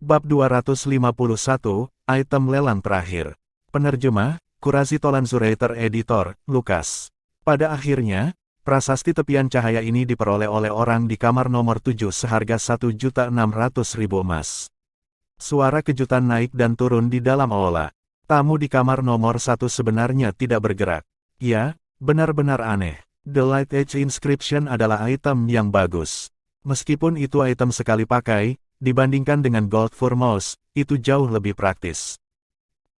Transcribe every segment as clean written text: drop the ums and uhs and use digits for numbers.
Bab 251, Item Lelang Terakhir. Penerjemah, Kurasi Tolanzurator Editor, Lukas. Pada akhirnya, prasasti tepian cahaya ini diperoleh oleh orang di kamar nomor 7 seharga 1.600.000 emas. Suara kejutan naik dan turun di dalam aula. Tamu di kamar nomor 1 sebenarnya tidak bergerak. Ya, benar-benar aneh. The Light Edge Inscription adalah item yang bagus. Meskipun itu item sekali pakai, dibandingkan dengan Gold Foremost, itu jauh lebih praktis.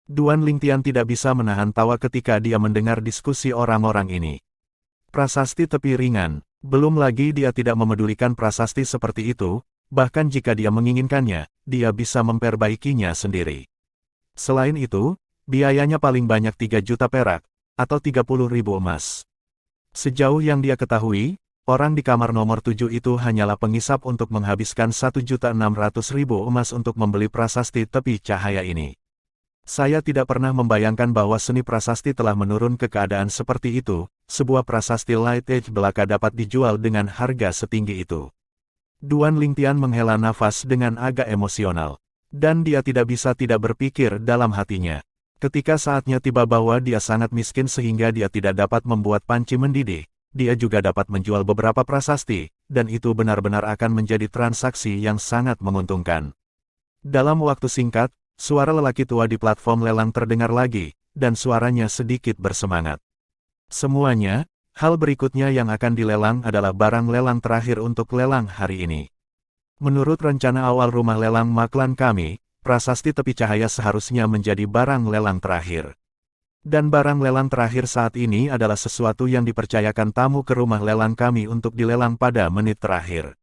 Duan Lingtian tidak bisa menahan tawa ketika dia mendengar diskusi orang-orang ini. Prasasti tepi ringan, belum lagi dia tidak memedulikan prasasti seperti itu, bahkan jika dia menginginkannya, dia bisa memperbaikinya sendiri. Selain itu, biayanya paling banyak 3 juta perak, atau 30.000 emas. Sejauh yang dia ketahui, orang di kamar nomor 7 itu hanyalah pengisap untuk menghabiskan 1.600.000 emas untuk membeli prasasti tepi cahaya ini. Saya tidak pernah membayangkan bahwa seni prasasti telah menurun ke keadaan seperti itu, sebuah prasasti Light Edge belaka dapat dijual dengan harga setinggi itu. Duan Lingtian menghela nafas dengan agak emosional. Dan dia tidak bisa tidak berpikir dalam hatinya. Ketika saatnya tiba bahwa dia sangat miskin sehingga dia tidak dapat membuat panci mendidih, dia juga dapat menjual beberapa prasasti, dan itu benar-benar akan menjadi transaksi yang sangat menguntungkan. Dalam waktu singkat, suara lelaki tua di platform lelang terdengar lagi, dan suaranya sedikit bersemangat. Semuanya, hal berikutnya yang akan dilelang adalah barang lelang terakhir untuk lelang hari ini. Menurut rencana awal rumah lelang Maklan kami, prasasti tepi cahaya seharusnya menjadi barang lelang terakhir. Dan barang lelang terakhir saat ini adalah sesuatu yang dipercayakan tamu ke rumah lelang kami untuk dilelang pada menit terakhir.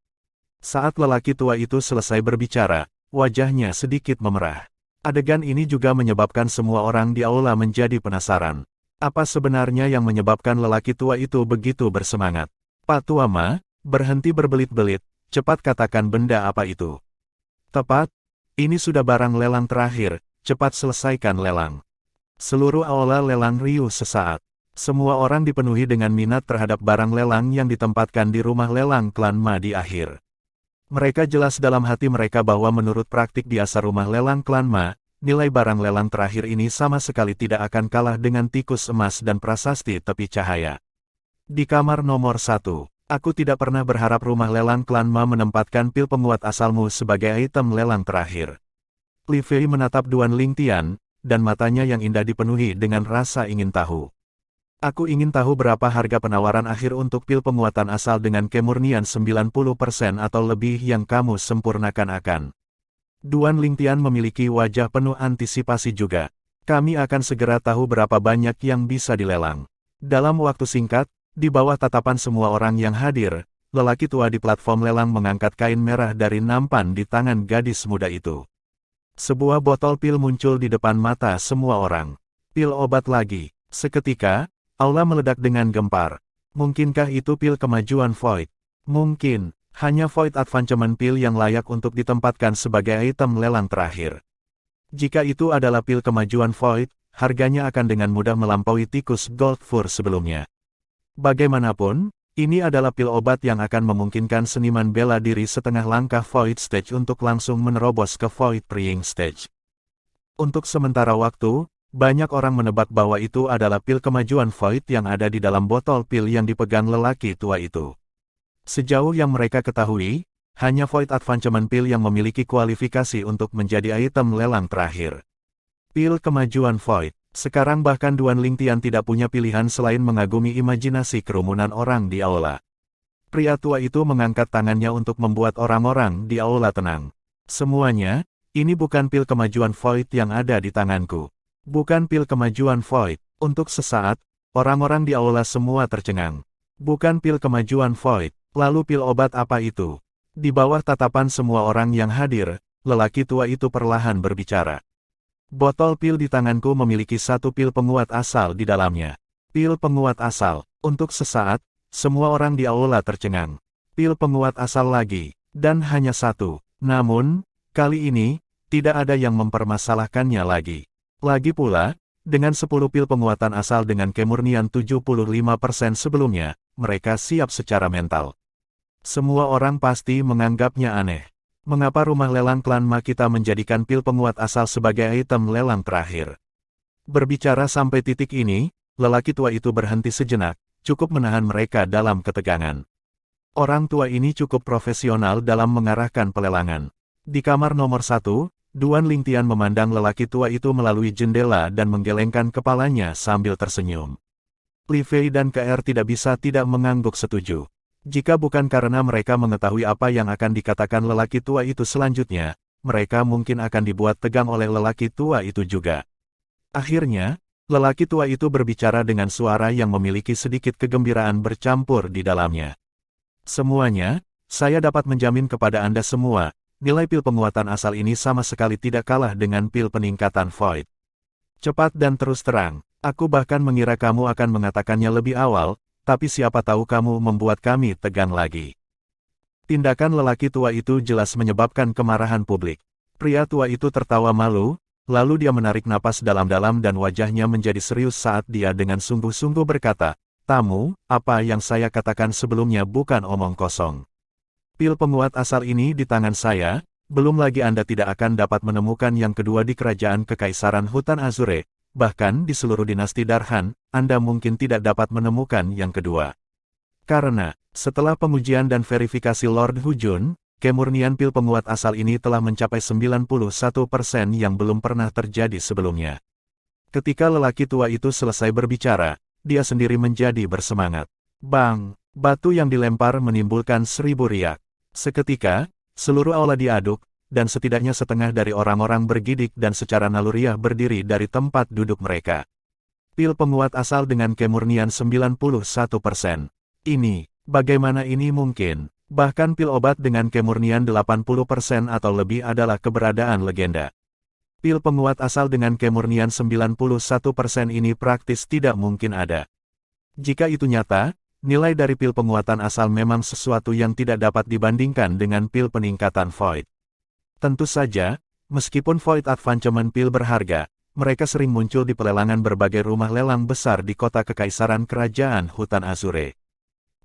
Saat lelaki tua itu selesai berbicara, wajahnya sedikit memerah. Adegan ini juga menyebabkan semua orang di aula menjadi penasaran. Apa sebenarnya yang menyebabkan lelaki tua itu begitu bersemangat? Pak Tuama, berhenti berbelit-belit, cepat katakan benda apa itu. Tepat. Ini sudah barang lelang terakhir, cepat selesaikan lelang. Seluruh aula lelang riuh sesaat. Semua orang dipenuhi dengan minat terhadap barang lelang yang ditempatkan di rumah lelang klan Ma di akhir. Mereka jelas dalam hati mereka bahwa menurut praktik biasa rumah lelang klan Ma, nilai barang lelang terakhir ini sama sekali tidak akan kalah dengan tikus emas dan prasasti tepi cahaya. Di kamar nomor 1. Aku tidak pernah berharap rumah lelang klan Ma menempatkan pil penguat asalmu sebagai item lelang terakhir. Li Fei menatap Duan Lingtian, dan matanya yang indah dipenuhi dengan rasa ingin tahu. Aku ingin tahu berapa harga penawaran akhir untuk pil penguatan asal dengan kemurnian 90% atau lebih yang kamu sempurnakan akan. Duan Lingtian memiliki wajah penuh antisipasi juga. Kami akan segera tahu berapa banyak yang bisa dilelang. Dalam waktu singkat, di bawah tatapan semua orang yang hadir, lelaki tua di platform lelang mengangkat kain merah dari nampan di tangan gadis muda itu. Sebuah botol pil muncul di depan mata semua orang. Pil obat lagi. Seketika, aula meledak dengan gempar. Mungkinkah itu pil kemajuan Void? Mungkin, hanya Void Advancement pil yang layak untuk ditempatkan sebagai item lelang terakhir. Jika itu adalah pil kemajuan Void, harganya akan dengan mudah melampaui tikus Gold Fur sebelumnya. Bagaimanapun, ini adalah pil obat yang akan memungkinkan seniman bela diri setengah langkah Void Stage untuk langsung menerobos ke Void Praying Stage. Untuk sementara waktu, banyak orang menebak bahwa itu adalah pil kemajuan Void yang ada di dalam botol pil yang dipegang lelaki tua itu. Sejauh yang mereka ketahui, hanya Void Advancement pil yang memiliki kualifikasi untuk menjadi item lelang terakhir. Pil kemajuan Void. Sekarang bahkan Duan Lingtian tidak punya pilihan selain mengagumi imajinasi kerumunan orang di aula. Pria tua itu mengangkat tangannya untuk membuat orang-orang di aula tenang. Semuanya, ini bukan pil kemajuan Void yang ada di tanganku. Bukan pil kemajuan Void. Untuk sesaat, orang-orang di aula semua tercengang. Bukan pil kemajuan Void. Lalu pil obat apa itu? Di bawah tatapan semua orang yang hadir, lelaki tua itu perlahan berbicara. Botol pil di tanganku memiliki satu pil penguat asal di dalamnya. Pil penguat asal. Untuk sesaat, semua orang di aula tercengang. Pil penguat asal lagi. Dan hanya satu. Namun, kali ini, tidak ada yang mempermasalahkannya lagi. Lagi pula, dengan 10 pil penguatan asal dengan kemurnian 75% sebelumnya, mereka siap secara mental. Semua orang pasti menganggapnya aneh. Mengapa rumah lelang klan Makita menjadikan pil penguat asal sebagai item lelang terakhir? Berbicara sampai titik ini, lelaki tua itu berhenti sejenak, cukup menahan mereka dalam ketegangan. Orang tua ini cukup profesional dalam mengarahkan pelelangan. Di kamar nomor 1, Duan Lingtian memandang lelaki tua itu melalui jendela dan menggelengkan kepalanya sambil tersenyum. Li Fei dan KR tidak bisa tidak mengangguk setuju. Jika bukan karena mereka mengetahui apa yang akan dikatakan lelaki tua itu selanjutnya, mereka mungkin akan dibuat tegang oleh lelaki tua itu juga. Akhirnya, lelaki tua itu berbicara dengan suara yang memiliki sedikit kegembiraan bercampur di dalamnya. Semuanya, saya dapat menjamin kepada Anda semua, nilai pil penguatan asal ini sama sekali tidak kalah dengan pil peningkatan Void. Cepat dan terus terang, aku bahkan mengira kamu akan mengatakannya lebih awal, tapi siapa tahu kamu membuat kami tegang lagi. Tindakan lelaki tua itu jelas menyebabkan kemarahan publik. Pria tua itu tertawa malu, lalu dia menarik napas dalam-dalam dan wajahnya menjadi serius saat dia dengan sungguh-sungguh berkata, "Tamu, apa yang saya katakan sebelumnya bukan omong kosong. Pil penguat asal ini di tangan saya, belum lagi Anda tidak akan dapat menemukan yang kedua di kerajaan Kekaisaran Hutan Azure. Bahkan di seluruh dinasti Darhan, Anda mungkin tidak dapat menemukan yang kedua. Karena, setelah pengujian dan verifikasi Lord Hujun, kemurnian pil penguat asal ini telah mencapai 91% yang belum pernah terjadi sebelumnya." Ketika lelaki tua itu selesai berbicara, dia sendiri menjadi bersemangat. Bang! Batu yang dilempar menimbulkan 1000 riak. Seketika, seluruh aula diaduk, dan setidaknya setengah dari orang-orang bergidik dan secara naluriah berdiri dari tempat duduk mereka. Pil penguat asal dengan kemurnian 91%. Ini, bagaimana ini mungkin? Bahkan pil obat dengan kemurnian 80% atau lebih adalah keberadaan legenda. Pil penguat asal dengan kemurnian 91% ini praktis tidak mungkin ada. Jika itu nyata, nilai dari pil penguatan asal memang sesuatu yang tidak dapat dibandingkan dengan pil peningkatan Void. Tentu saja, meskipun Void Advancement Pil berharga, mereka sering muncul di pelelangan berbagai rumah lelang besar di kota Kekaisaran Kerajaan Hutan Azure.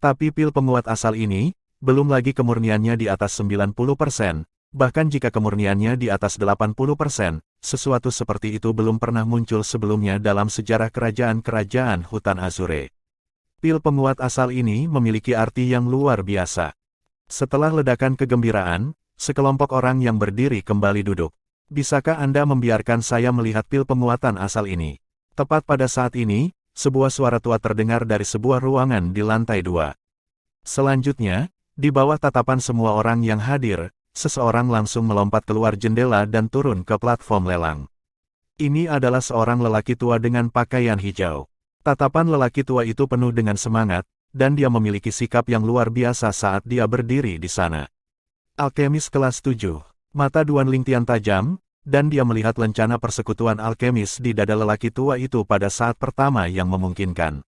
Tapi pil penguat asal ini, belum lagi kemurniannya di atas 90%, bahkan jika kemurniannya di atas 80%, sesuatu seperti itu belum pernah muncul sebelumnya dalam sejarah Kerajaan Hutan Azure. Pil penguat asal ini memiliki arti yang luar biasa. Setelah ledakan kegembiraan, sekelompok orang yang berdiri kembali duduk. Bisakah Anda membiarkan saya melihat pil penguatan asal ini? Tepat pada saat ini, sebuah suara tua terdengar dari sebuah ruangan di lantai 2. Selanjutnya, di bawah tatapan semua orang yang hadir, seseorang langsung melompat keluar jendela dan turun ke platform lelang. Ini adalah seorang lelaki tua dengan pakaian hijau. Tatapan lelaki tua itu penuh dengan semangat, dan dia memiliki sikap yang luar biasa saat dia berdiri di sana. Alkemis kelas 7. Mata Duan Lingtian tajam, dan dia melihat lencana persekutuan alkemis di dada lelaki tua itu pada saat pertama yang memungkinkan.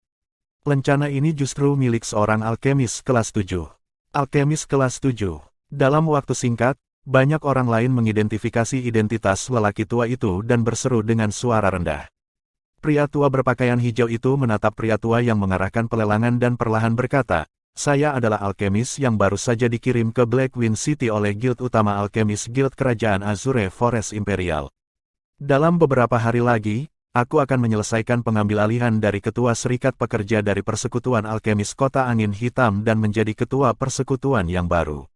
Lencana ini justru milik seorang alkemis kelas 7. Alkemis kelas 7. Dalam waktu singkat, banyak orang lain mengidentifikasi identitas lelaki tua itu dan berseru dengan suara rendah. Pria tua berpakaian hijau itu menatap pria tua yang mengarahkan pelelangan dan perlahan berkata, "Saya adalah alkemis yang baru saja dikirim ke Blackwind City oleh Guild Utama Alkemis Guild Kerajaan Azure Forest Imperial. Dalam beberapa hari lagi, aku akan menyelesaikan pengambil alihan dari Ketua Serikat Pekerja dari Persekutuan Alkemis Kota Angin Hitam dan menjadi Ketua Persekutuan yang baru."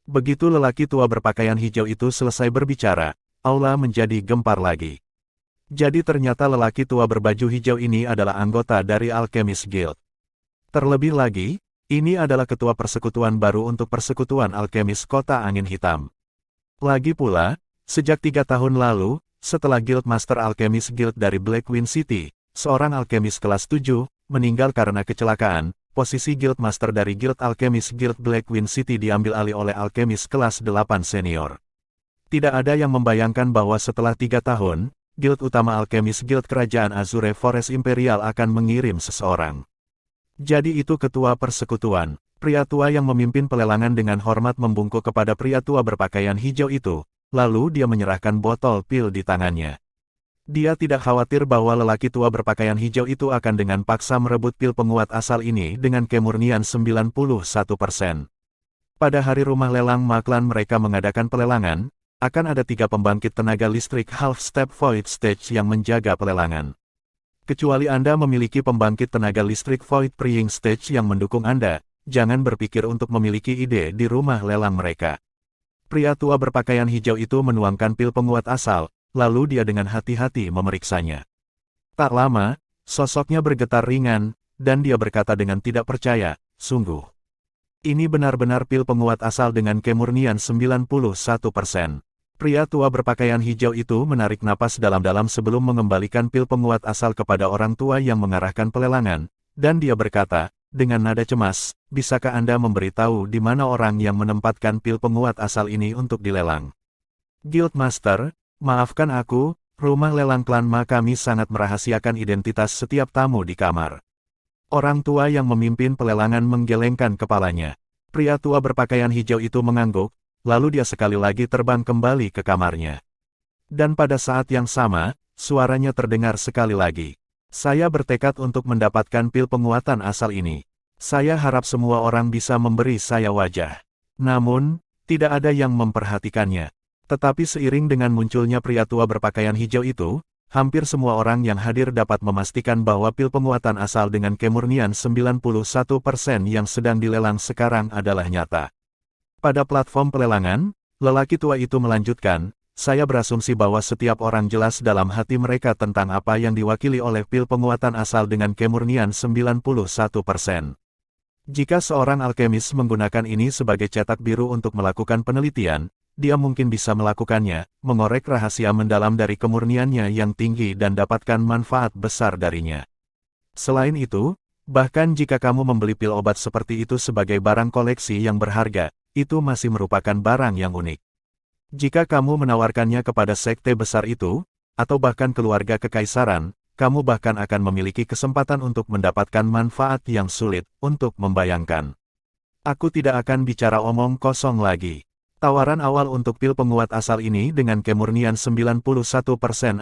Begitu lelaki tua berpakaian hijau itu selesai berbicara, aula menjadi gempar lagi. Jadi ternyata lelaki tua berbaju hijau ini adalah anggota dari Alkemis Guild. Terlebih lagi, ini adalah ketua persekutuan baru untuk Persekutuan Alkemis Kota Angin Hitam. Lagi pula, sejak 3 tahun lalu, setelah Guild Master Alkemis Guild dari Blackwind City, seorang alkemis kelas 7, meninggal karena kecelakaan, posisi Guild Master dari Guild Alkemis Guild Blackwind City diambil alih oleh alkemis kelas 8 senior. Tidak ada yang membayangkan bahwa setelah 3 tahun, Guild Utama Alkemis Guild Kerajaan Azure Forest Imperial akan mengirim seseorang. Jadi itu ketua persekutuan. Pria tua yang memimpin pelelangan dengan hormat membungkuk kepada pria tua berpakaian hijau itu, lalu dia menyerahkan botol pil di tangannya. Dia tidak khawatir bahwa lelaki tua berpakaian hijau itu akan dengan paksa merebut pil penguat asal ini dengan kemurnian 91%. Pada hari rumah lelang Maklan mereka mengadakan pelelangan, akan ada 3 pembangkit tenaga listrik half-step void stage yang menjaga pelelangan. Kecuali Anda memiliki pembangkit tenaga listrik void preying stage yang mendukung Anda, jangan berpikir untuk memiliki ide di rumah lelang mereka. Pria tua berpakaian hijau itu menuangkan pil penguat asal, lalu dia dengan hati-hati memeriksanya. Tak lama, sosoknya bergetar ringan, dan dia berkata dengan tidak percaya, sungguh. Ini benar-benar pil penguat asal dengan kemurnian 91%. Pria tua berpakaian hijau itu menarik napas dalam-dalam sebelum mengembalikan pil penguat asal kepada orang tua yang mengarahkan pelelangan, dan dia berkata, dengan nada cemas, bisakah Anda memberitahu di mana orang yang menempatkan pil penguat asal ini untuk dilelang? Guildmaster, maafkan aku, rumah lelang klan Ma kami sangat merahasiakan identitas setiap tamu di kamar. Orang tua yang memimpin pelelangan menggelengkan kepalanya. Pria tua berpakaian hijau itu mengangguk, lalu dia sekali lagi terbang kembali ke kamarnya. Dan pada saat yang sama, suaranya terdengar sekali lagi. Saya bertekad untuk mendapatkan pil penguatan asal ini. Saya harap semua orang bisa memberi saya wajah. Namun, tidak ada yang memperhatikannya. Tetapi seiring dengan munculnya pria tua berpakaian hijau itu, hampir semua orang yang hadir dapat memastikan bahwa pil penguatan asal dengan kemurnian 91% yang sedang dilelang sekarang adalah nyata. Pada platform pelelangan, lelaki tua itu melanjutkan, saya berasumsi bahwa setiap orang jelas dalam hati mereka tentang apa yang diwakili oleh pil penguatan asal dengan kemurnian 91%. Jika seorang alkemis menggunakan ini sebagai cetak biru untuk melakukan penelitian, dia mungkin bisa melakukannya, mengorek rahasia mendalam dari kemurniannya yang tinggi dan dapatkan manfaat besar darinya. Selain itu, bahkan jika kamu membeli pil obat seperti itu sebagai barang koleksi yang berharga, itu masih merupakan barang yang unik. Jika kamu menawarkannya kepada sekte besar itu, atau bahkan keluarga kekaisaran, kamu bahkan akan memiliki kesempatan untuk mendapatkan manfaat yang sulit untuk membayangkan. Aku tidak akan bicara omong kosong lagi. Tawaran awal untuk pil penguat asal ini dengan kemurnian 91%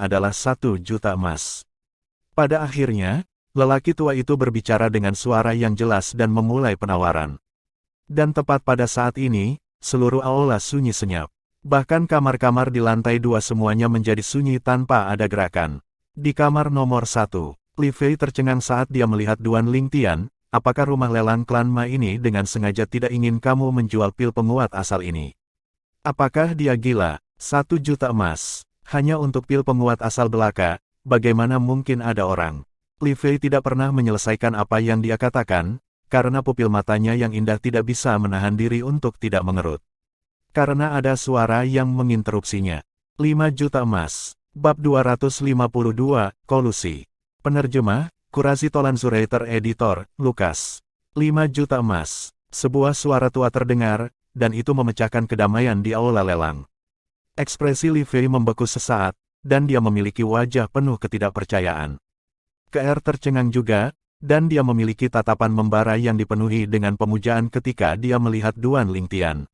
adalah 1 juta emas. Pada akhirnya, lelaki tua itu berbicara dengan suara yang jelas dan memulai penawaran. Dan tepat pada saat ini, seluruh aula sunyi senyap. Bahkan kamar-kamar di lantai 2 semuanya menjadi sunyi tanpa ada gerakan. Di kamar nomor 1, Li Fei tercengang saat dia melihat Duan Lingtian. Apakah rumah lelang klan Ma ini dengan sengaja tidak ingin kamu menjual pil penguat asal ini? Apakah dia gila? 1 juta emas. Hanya untuk pil penguat asal belaka, bagaimana mungkin ada orang? Li Fei tidak pernah menyelesaikan apa yang dia katakan, karena pupil matanya yang indah tidak bisa menahan diri untuk tidak mengerut. Karena ada suara yang menginterupsinya. 5 juta emas. Bab 252, Kolusi. Penerjemah, Kurasi Tolan Zuraiter Editor, Lukas. 5 juta emas. Sebuah suara tua terdengar, dan itu memecahkan kedamaian di aula lelang. Ekspresi Li Fei membeku sesaat, dan dia memiliki wajah penuh ketidakpercayaan. Keer tercengang juga, dan dia memiliki tatapan membara yang dipenuhi dengan pemujaan ketika dia melihat Duan Lingtian.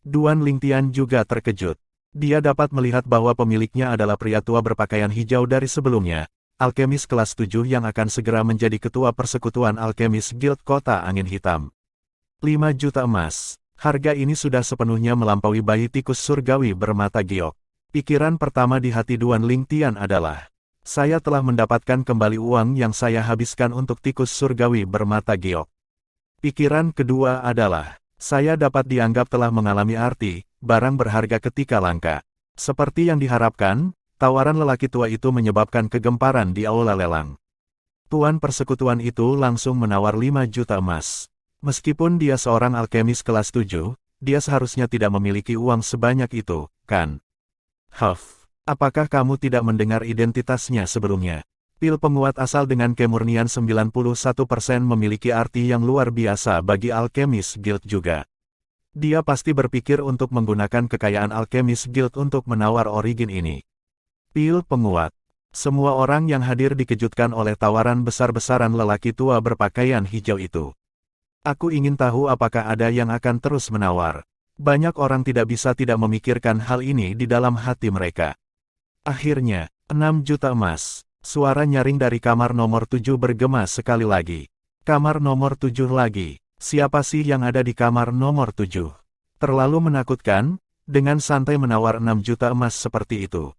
Duan Lingtian juga terkejut. Dia dapat melihat bahwa pemiliknya adalah pria tua berpakaian hijau dari sebelumnya, alkemis kelas 7 yang akan segera menjadi ketua persekutuan alkemis Guild Kota Angin Hitam. 5 juta emas. Harga ini sudah sepenuhnya melampaui bayi tikus surgawi bermata giok. Pikiran pertama di hati Duan Lingtian adalah, saya telah mendapatkan kembali uang yang saya habiskan untuk tikus surgawi bermata giok. Pikiran kedua adalah, saya dapat dianggap telah mengalami arti, barang berharga ketika langka. Seperti yang diharapkan, tawaran lelaki tua itu menyebabkan kegemparan di aula lelang. Tuan persekutuan itu langsung menawar 5 juta emas. Meskipun dia seorang alkemis kelas 7, dia seharusnya tidak memiliki uang sebanyak itu, kan? Huff, apakah kamu tidak mendengar identitasnya sebelumnya? Pil penguat asal dengan kemurnian 91% memiliki arti yang luar biasa bagi alkemis guild juga. Dia pasti berpikir untuk menggunakan kekayaan alkemis guild untuk menawar origin ini. Pil penguat. Semua orang yang hadir dikejutkan oleh tawaran besar-besaran lelaki tua berpakaian hijau itu. Aku ingin tahu apakah ada yang akan terus menawar. Banyak orang tidak bisa tidak memikirkan hal ini di dalam hati mereka. Akhirnya, 6 juta emas. Suara nyaring dari kamar nomor 7 bergema sekali lagi. Kamar nomor 7 lagi. Siapa sih yang ada di kamar nomor 7? Terlalu menakutkan, dengan santai menawar 6 juta emas seperti itu.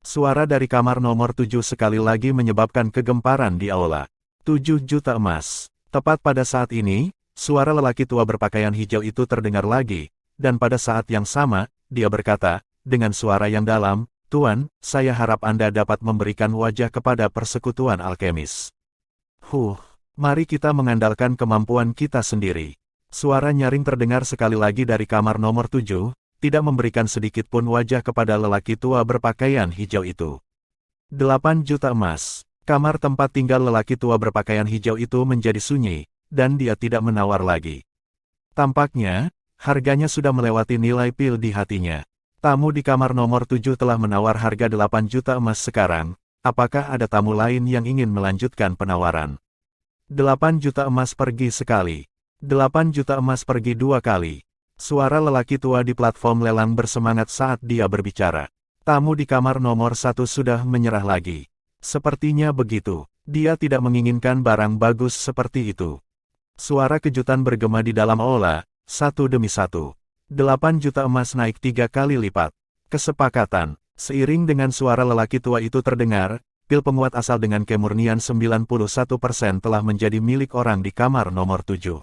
Suara dari kamar nomor 7 sekali lagi menyebabkan kegemparan di aula. 7 juta emas. Tepat pada saat ini, suara lelaki tua berpakaian hijau itu terdengar lagi, dan pada saat yang sama, dia berkata, dengan suara yang dalam, "Tuan, saya harap Anda dapat memberikan wajah kepada persekutuan alkemis." Mari kita mengandalkan kemampuan kita sendiri. Suara nyaring terdengar sekali lagi dari kamar nomor 7, tidak memberikan sedikit pun wajah kepada lelaki tua berpakaian hijau itu. 8 juta emas. Kamar tempat tinggal lelaki tua berpakaian hijau itu menjadi sunyi, dan dia tidak menawar lagi. Tampaknya, harganya sudah melewati nilai pil di hatinya. Tamu di kamar nomor 7 telah menawar harga 8 juta emas sekarang. Apakah ada tamu lain yang ingin melanjutkan penawaran? 8 juta emas pergi sekali. 8 juta emas pergi 2 kali. Suara lelaki tua di platform lelang bersemangat saat dia berbicara. Tamu di kamar nomor 1 sudah menyerah lagi. Sepertinya begitu. Dia tidak menginginkan barang bagus seperti itu. Suara kejutan bergema di dalam aula, satu demi satu. 8 juta emas naik 3 kali lipat. Kesepakatan. Seiring dengan suara lelaki tua itu terdengar, pil penguat asal dengan kemurnian 91% telah menjadi milik orang di kamar nomor 7.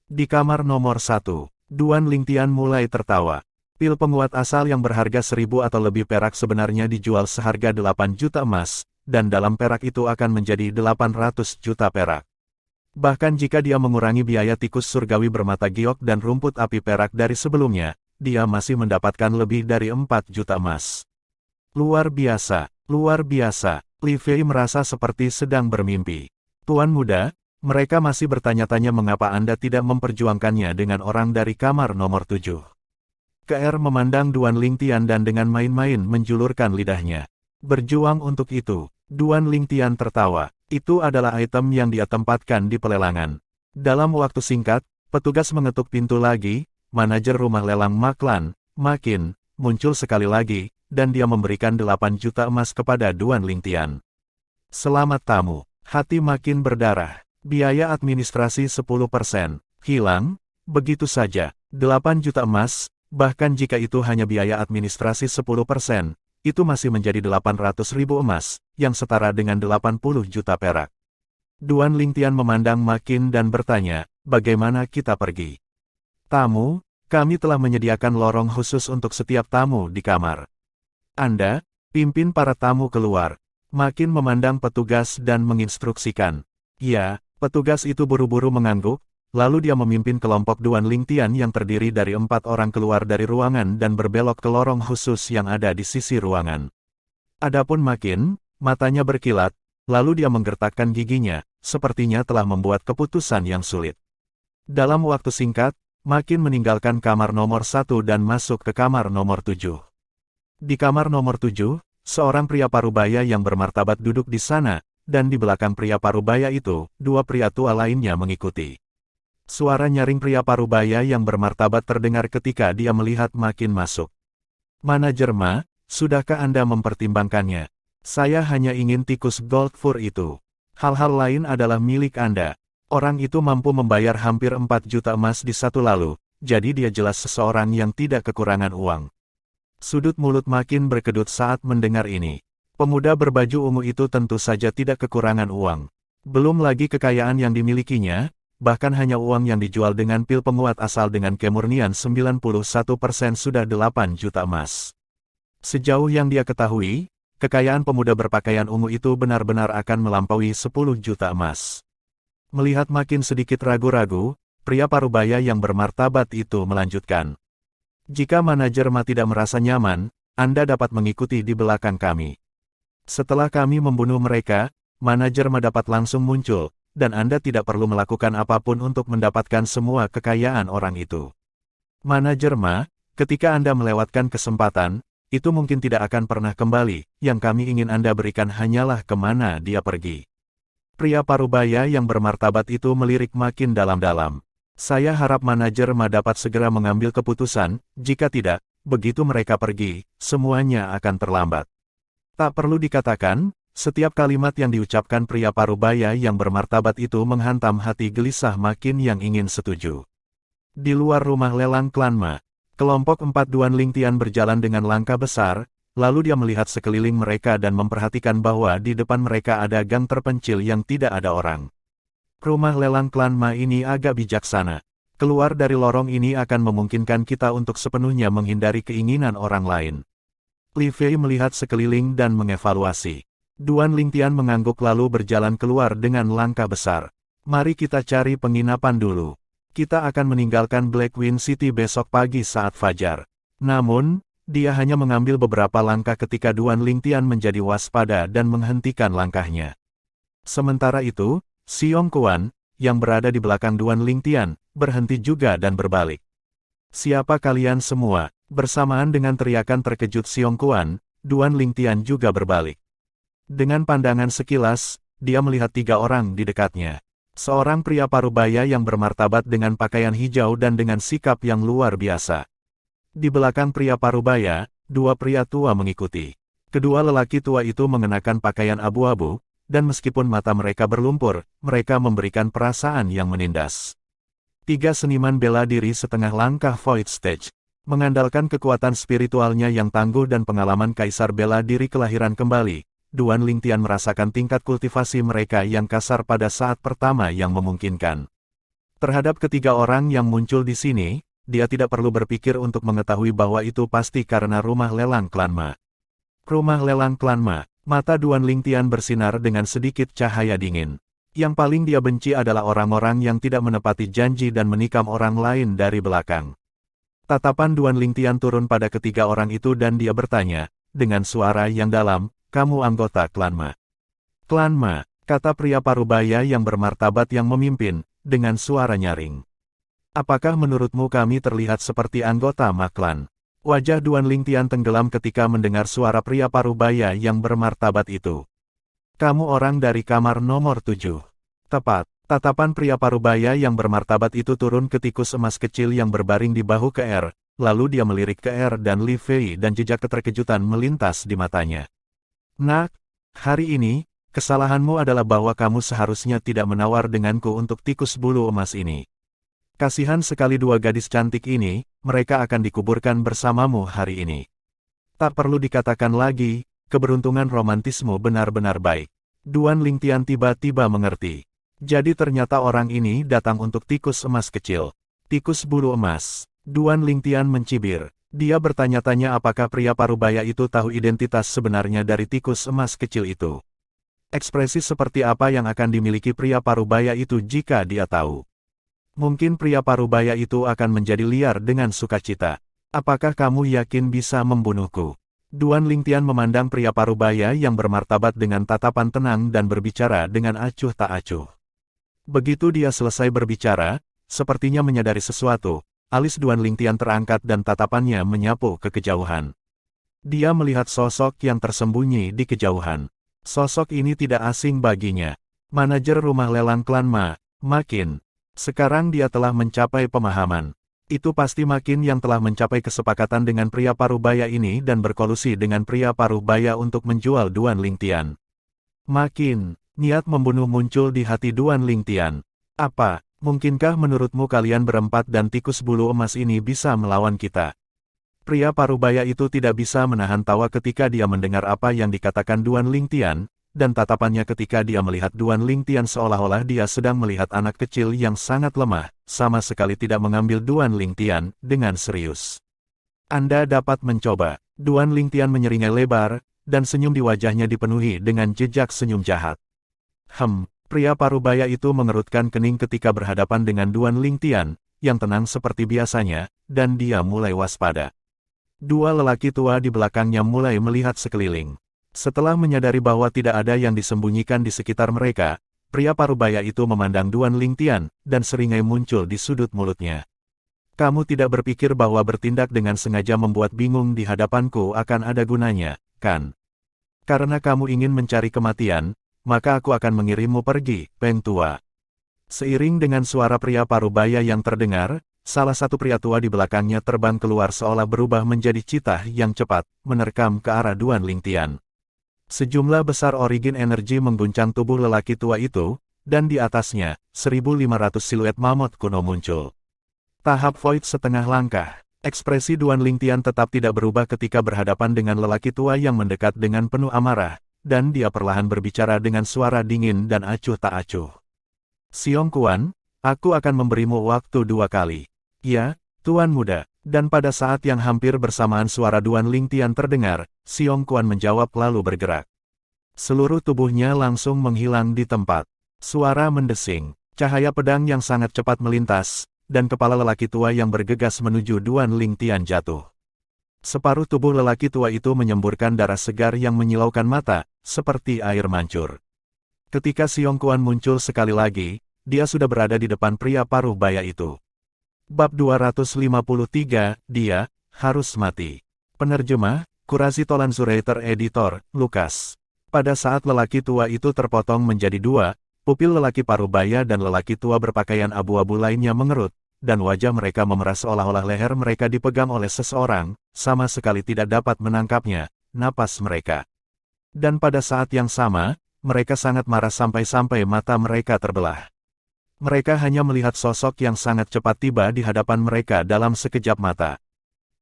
Di kamar nomor 1, Duan Lingtian mulai tertawa. Pil penguat asal yang berharga 1000 atau lebih perak sebenarnya dijual seharga 8 juta emas, dan dalam perak itu akan menjadi 800 juta perak. Bahkan jika dia mengurangi biaya tikus surgawi bermata giok dan rumput api perak dari sebelumnya, dia masih mendapatkan lebih dari 4 juta emas. Luar biasa, luar biasa. Li Fei merasa seperti sedang bermimpi. Tuan muda, mereka masih bertanya-tanya mengapa Anda tidak memperjuangkannya dengan orang dari kamar nomor 7. KR memandang Duan Lingtian dan dengan main-main menjulurkan lidahnya. Berjuang untuk itu. Duan Lingtian tertawa. Itu adalah item yang dia tempatkan di pelelangan. Dalam waktu singkat, petugas mengetuk pintu lagi, manajer rumah lelang Maklan, Makin, muncul sekali lagi, dan dia memberikan 8 juta emas kepada Duan Lingtian. Selamat tamu. Hati Makin berdarah. Biaya administrasi 10%. Hilang? Begitu saja. 8 juta emas, bahkan jika itu hanya biaya administrasi 10%, itu masih menjadi 800.000 emas, yang setara dengan 80 juta perak. Duan Lingtian memandang Makin dan bertanya, bagaimana kita pergi? Tamu, kami telah menyediakan lorong khusus untuk setiap tamu di kamar. Anda, pimpin para tamu keluar. Makin memandang petugas dan menginstruksikan. Ya, petugas itu buru-buru mengangguk, lalu dia memimpin kelompok Duan Lingtian yang terdiri dari 4 orang keluar dari ruangan dan berbelok ke lorong khusus yang ada di sisi ruangan. Adapun Makin, matanya berkilat, lalu dia menggertakkan giginya, sepertinya telah membuat keputusan yang sulit. Dalam waktu singkat, Makin meninggalkan kamar nomor 1 dan masuk ke kamar nomor 7. Di kamar nomor 7, seorang pria parubaya yang bermartabat duduk di sana, dan di belakang pria parubaya itu, 2 pria tua lainnya mengikuti. Suara nyaring pria parubaya yang bermartabat terdengar ketika dia melihat Makin masuk. Manajer Ma, sudahkah Anda mempertimbangkannya? Saya hanya ingin tikus gold fur itu. Hal-hal lain adalah milik Anda. Orang itu mampu membayar hampir 4 juta emas di satu lalu, jadi dia jelas seseorang yang tidak kekurangan uang. Sudut mulut Makin berkedut saat mendengar ini. Pemuda berbaju ungu itu tentu saja tidak kekurangan uang. Belum lagi kekayaan yang dimilikinya, bahkan hanya uang yang dijual dengan pil penguat asal dengan kemurnian 91% sudah 8 juta emas. Sejauh yang dia ketahui, kekayaan pemuda berpakaian ungu itu benar-benar akan melampaui 10 juta emas. Melihat Makin sedikit ragu-ragu, pria parubaya yang bermartabat itu melanjutkan. Jika manajer Ma tidak merasa nyaman, Anda dapat mengikuti di belakang kami. Setelah kami membunuh mereka, manajer Ma dapat langsung muncul, dan Anda tidak perlu melakukan apapun untuk mendapatkan semua kekayaan orang itu. Manajer Ma, ketika Anda melewatkan kesempatan, itu mungkin tidak akan pernah kembali, yang kami ingin Anda berikan hanyalah kemana dia pergi. Pria parubaya yang bermartabat itu melirik Makin dalam-dalam. Saya harap manajer Ma dapat segera mengambil keputusan, jika tidak, begitu mereka pergi, semuanya akan terlambat. Tak perlu dikatakan, Setiap kalimat yang diucapkan pria parubaya yang bermartabat itu menghantam hati gelisah makin yang ingin setuju. Di luar rumah lelang klan Ma, kelompok 4 Duan Lingtian berjalan dengan langkah besar, lalu dia melihat sekeliling mereka dan memperhatikan bahwa di depan mereka ada gang terpencil yang tidak ada orang. Rumah lelang klan Ma ini agak bijaksana. Keluar dari lorong ini akan memungkinkan kita untuk sepenuhnya menghindari keinginan orang lain. Li Fei melihat sekeliling dan mengevaluasi. Duan Lingtian mengangguk lalu berjalan keluar dengan langkah besar. Mari kita cari penginapan dulu. Kita akan meninggalkan Blackwing City besok pagi saat fajar. Namun, dia hanya mengambil beberapa langkah ketika Duan Lingtian menjadi waspada dan menghentikan langkahnya. Sementara itu, Xiong Kuan, yang berada di belakang Duan Lingtian, berhenti juga dan berbalik. Siapa kalian semua? Bersamaan dengan teriakan terkejut Xiong Kuan, Duan Lingtian juga berbalik. Dengan pandangan sekilas, dia melihat 3 orang di dekatnya. Seorang pria parubaya yang bermartabat dengan pakaian hijau dan dengan sikap yang luar biasa. Di belakang pria parubaya, 2 pria tua mengikuti. Kedua lelaki tua itu mengenakan pakaian abu-abu, dan meskipun mata mereka berlumpur, mereka memberikan perasaan yang menindas. 3 seniman bela diri setengah langkah Void Stage. Mengandalkan kekuatan spiritualnya yang tangguh dan pengalaman kaisar bela diri kelahiran kembali, Duan Lingtian merasakan tingkat kultivasi mereka yang kasar pada saat pertama yang memungkinkan. Terhadap ketiga orang yang muncul di sini, dia tidak perlu berpikir untuk mengetahui bahwa itu pasti karena rumah lelang klan Ma. Rumah lelang klan Ma, mata Duan Lingtian bersinar dengan sedikit cahaya dingin. Yang paling dia benci adalah orang-orang yang tidak menepati janji dan menikam orang lain dari belakang. Tatapan Duan Lingtian turun pada ketiga orang itu dan dia bertanya, dengan suara yang dalam, kamu anggota klan Ma? Klan Ma, kata pria parubaya yang bermartabat yang memimpin, dengan suara nyaring. Apakah menurutmu kami terlihat seperti anggota Ma klan? Wajah Duan Lingtian tenggelam ketika mendengar suara pria parubaya yang bermartabat itu. Kamu orang dari kamar nomor 7. Tepat, tatapan pria parubaya yang bermartabat itu turun ke tikus emas kecil yang berbaring di bahu Ke-Er, lalu dia melirik Ke-Er dan Li Fei dan jejak keterkejutan melintas di matanya. Nak, hari ini, kesalahanmu adalah bahwa kamu seharusnya tidak menawar denganku untuk tikus bulu emas ini. Kasihan sekali 2 gadis cantik ini, mereka akan dikuburkan bersamamu hari ini. Tak perlu dikatakan lagi, keberuntungan romantismu benar-benar baik. Duan Lingtian tiba-tiba mengerti. Jadi ternyata orang ini datang untuk tikus emas kecil. Tikus bulu emas. Duan Lingtian mencibir. Dia bertanya-tanya apakah pria parubaya itu tahu identitas sebenarnya dari tikus emas kecil itu. Ekspresi seperti apa yang akan dimiliki pria parubaya itu jika dia tahu? Mungkin pria parubaya itu akan menjadi liar dengan sukacita. Apakah kamu yakin bisa membunuhku? Duan Lingtian memandang pria parubaya yang bermartabat dengan tatapan tenang dan berbicara dengan acuh tak acuh. Begitu dia selesai berbicara, sepertinya menyadari sesuatu. Alis Duan Lingtian terangkat dan tatapannya menyapu ke kejauhan. Dia melihat sosok yang tersembunyi di kejauhan. Sosok ini tidak asing baginya. Manajer rumah lelang klan Ma, Makin. Sekarang dia telah mencapai pemahaman. Itu pasti Makin yang telah mencapai kesepakatan dengan pria parubaya ini dan berkolusi dengan pria parubaya untuk menjual Duan Lingtian. Makin, niat membunuh muncul di hati Duan Lingtian. Apa? Mungkinkah menurutmu kalian berempat dan tikus bulu emas ini bisa melawan kita? Pria parubaya itu tidak bisa menahan tawa ketika dia mendengar apa yang dikatakan Duan Lingtian, dan tatapannya ketika dia melihat Duan Lingtian seolah-olah dia sedang melihat anak kecil yang sangat lemah, sama sekali tidak mengambil Duan Lingtian dengan serius. Anda dapat mencoba. Duan Lingtian menyeringai lebar, dan senyum di wajahnya dipenuhi dengan jejak senyum jahat. Pria parubaya itu mengerutkan kening ketika berhadapan dengan Duan Lingtian, yang tenang seperti biasanya, dan dia mulai waspada. 2 lelaki tua di belakangnya mulai melihat sekeliling. Setelah menyadari bahwa tidak ada yang disembunyikan di sekitar mereka, pria parubaya itu memandang Duan Lingtian, dan seringai muncul di sudut mulutnya. Kamu tidak berpikir bahwa bertindak dengan sengaja membuat bingung di hadapanku akan ada gunanya, kan? Karena kamu ingin mencari kematian, maka aku akan mengirimmu pergi, Peng Tua. Seiring dengan suara pria parubaya yang terdengar, salah satu pria tua di belakangnya terbang keluar seolah berubah menjadi citah yang cepat, menerkam ke arah Duan Lingtian. Sejumlah besar origin energi mengguncang tubuh lelaki tua itu, dan di atasnya, 1.500 siluet mamut kuno muncul. Tahap Void setengah langkah. Ekspresi Duan Lingtian tetap tidak berubah ketika berhadapan dengan lelaki tua yang mendekat dengan penuh amarah, dan dia perlahan berbicara dengan suara dingin dan acuh tak acuh. Xiong Quan, aku akan memberimu waktu 2 kali. Ya, Tuan Muda. Dan pada saat yang hampir bersamaan suara Duan Lingtian terdengar, Xiong Quan menjawab lalu bergerak. Seluruh tubuhnya langsung menghilang di tempat. Suara mendesing, cahaya pedang yang sangat cepat melintas, dan kepala lelaki tua yang bergegas menuju Duan Lingtian jatuh. Separuh tubuh lelaki tua itu menyemburkan darah segar yang menyilaukan mata, seperti air mancur. Ketika Xiong Quan muncul sekali lagi, dia sudah berada di depan pria paruh baya itu. Bab 253, dia harus mati. Penerjemah, Qurazi Tolan Zuraiter Editor, Lukas. Pada saat lelaki tua itu terpotong menjadi 2, pupil lelaki paruh baya dan lelaki tua berpakaian abu-abu lainnya mengerut, dan wajah mereka memerah seolah-olah leher mereka dipegang oleh seseorang, sama sekali tidak dapat menangkapnya, napas mereka. Dan pada saat yang sama, mereka sangat marah sampai-sampai mata mereka terbelah. Mereka hanya melihat sosok yang sangat cepat tiba di hadapan mereka dalam sekejap mata.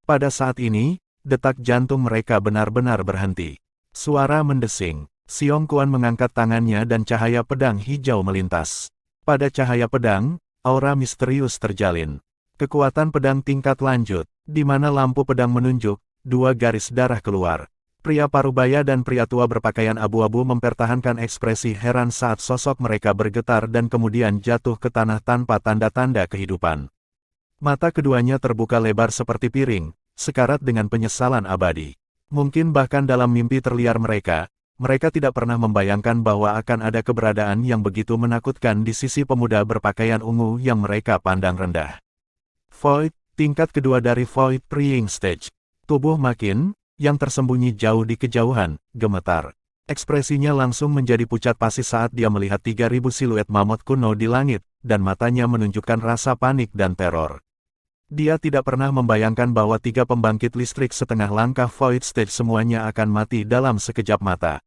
Pada saat ini, detak jantung mereka benar-benar berhenti. Suara mendesing. Xiong Quan mengangkat tangannya dan cahaya pedang hijau melintas. Pada cahaya pedang, aura misterius terjalin. Kekuatan pedang tingkat lanjut, di mana lampu pedang menunjuk, 2 garis darah keluar. Pria parubaya dan pria tua berpakaian abu-abu mempertahankan ekspresi heran saat sosok mereka bergetar dan kemudian jatuh ke tanah tanpa tanda-tanda kehidupan. Mata keduanya terbuka lebar seperti piring, sekarat dengan penyesalan abadi. Mungkin bahkan dalam mimpi terliar mereka tidak pernah membayangkan bahwa akan ada keberadaan yang begitu menakutkan di sisi pemuda berpakaian ungu yang mereka pandang rendah. Void, tingkat kedua dari Void Praying Stage. Tubuh Makin, yang tersembunyi jauh di kejauhan, gemetar. Ekspresinya langsung menjadi pucat pasi saat dia melihat 3.000 siluet mamut kuno di langit, dan matanya menunjukkan rasa panik dan teror. Dia tidak pernah membayangkan bahwa 3 pembangkit listrik setengah langkah Void Stage semuanya akan mati dalam sekejap mata.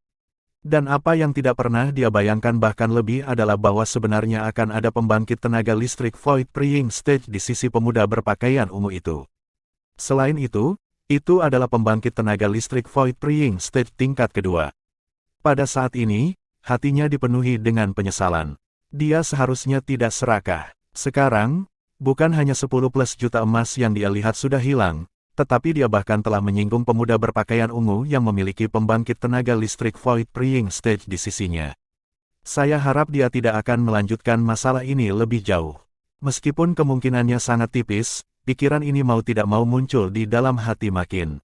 Dan apa yang tidak pernah dia bayangkan bahkan lebih adalah bahwa sebenarnya akan ada pembangkit tenaga listrik Void Praying Stage di sisi pemuda berpakaian ungu itu. Selain itu adalah pembangkit tenaga listrik Void Praying Stage tingkat kedua. Pada saat ini, hatinya dipenuhi dengan penyesalan. Dia seharusnya tidak serakah. Sekarang, bukan hanya 10+ juta emas yang dia lihat sudah hilang, tetapi dia bahkan telah menyinggung pemuda berpakaian ungu yang memiliki pembangkit tenaga listrik Void Praying Stage di sisinya. Saya harap dia tidak akan melanjutkan masalah ini lebih jauh. Meskipun kemungkinannya sangat tipis, pikiran ini mau tidak mau muncul di dalam hati Makin.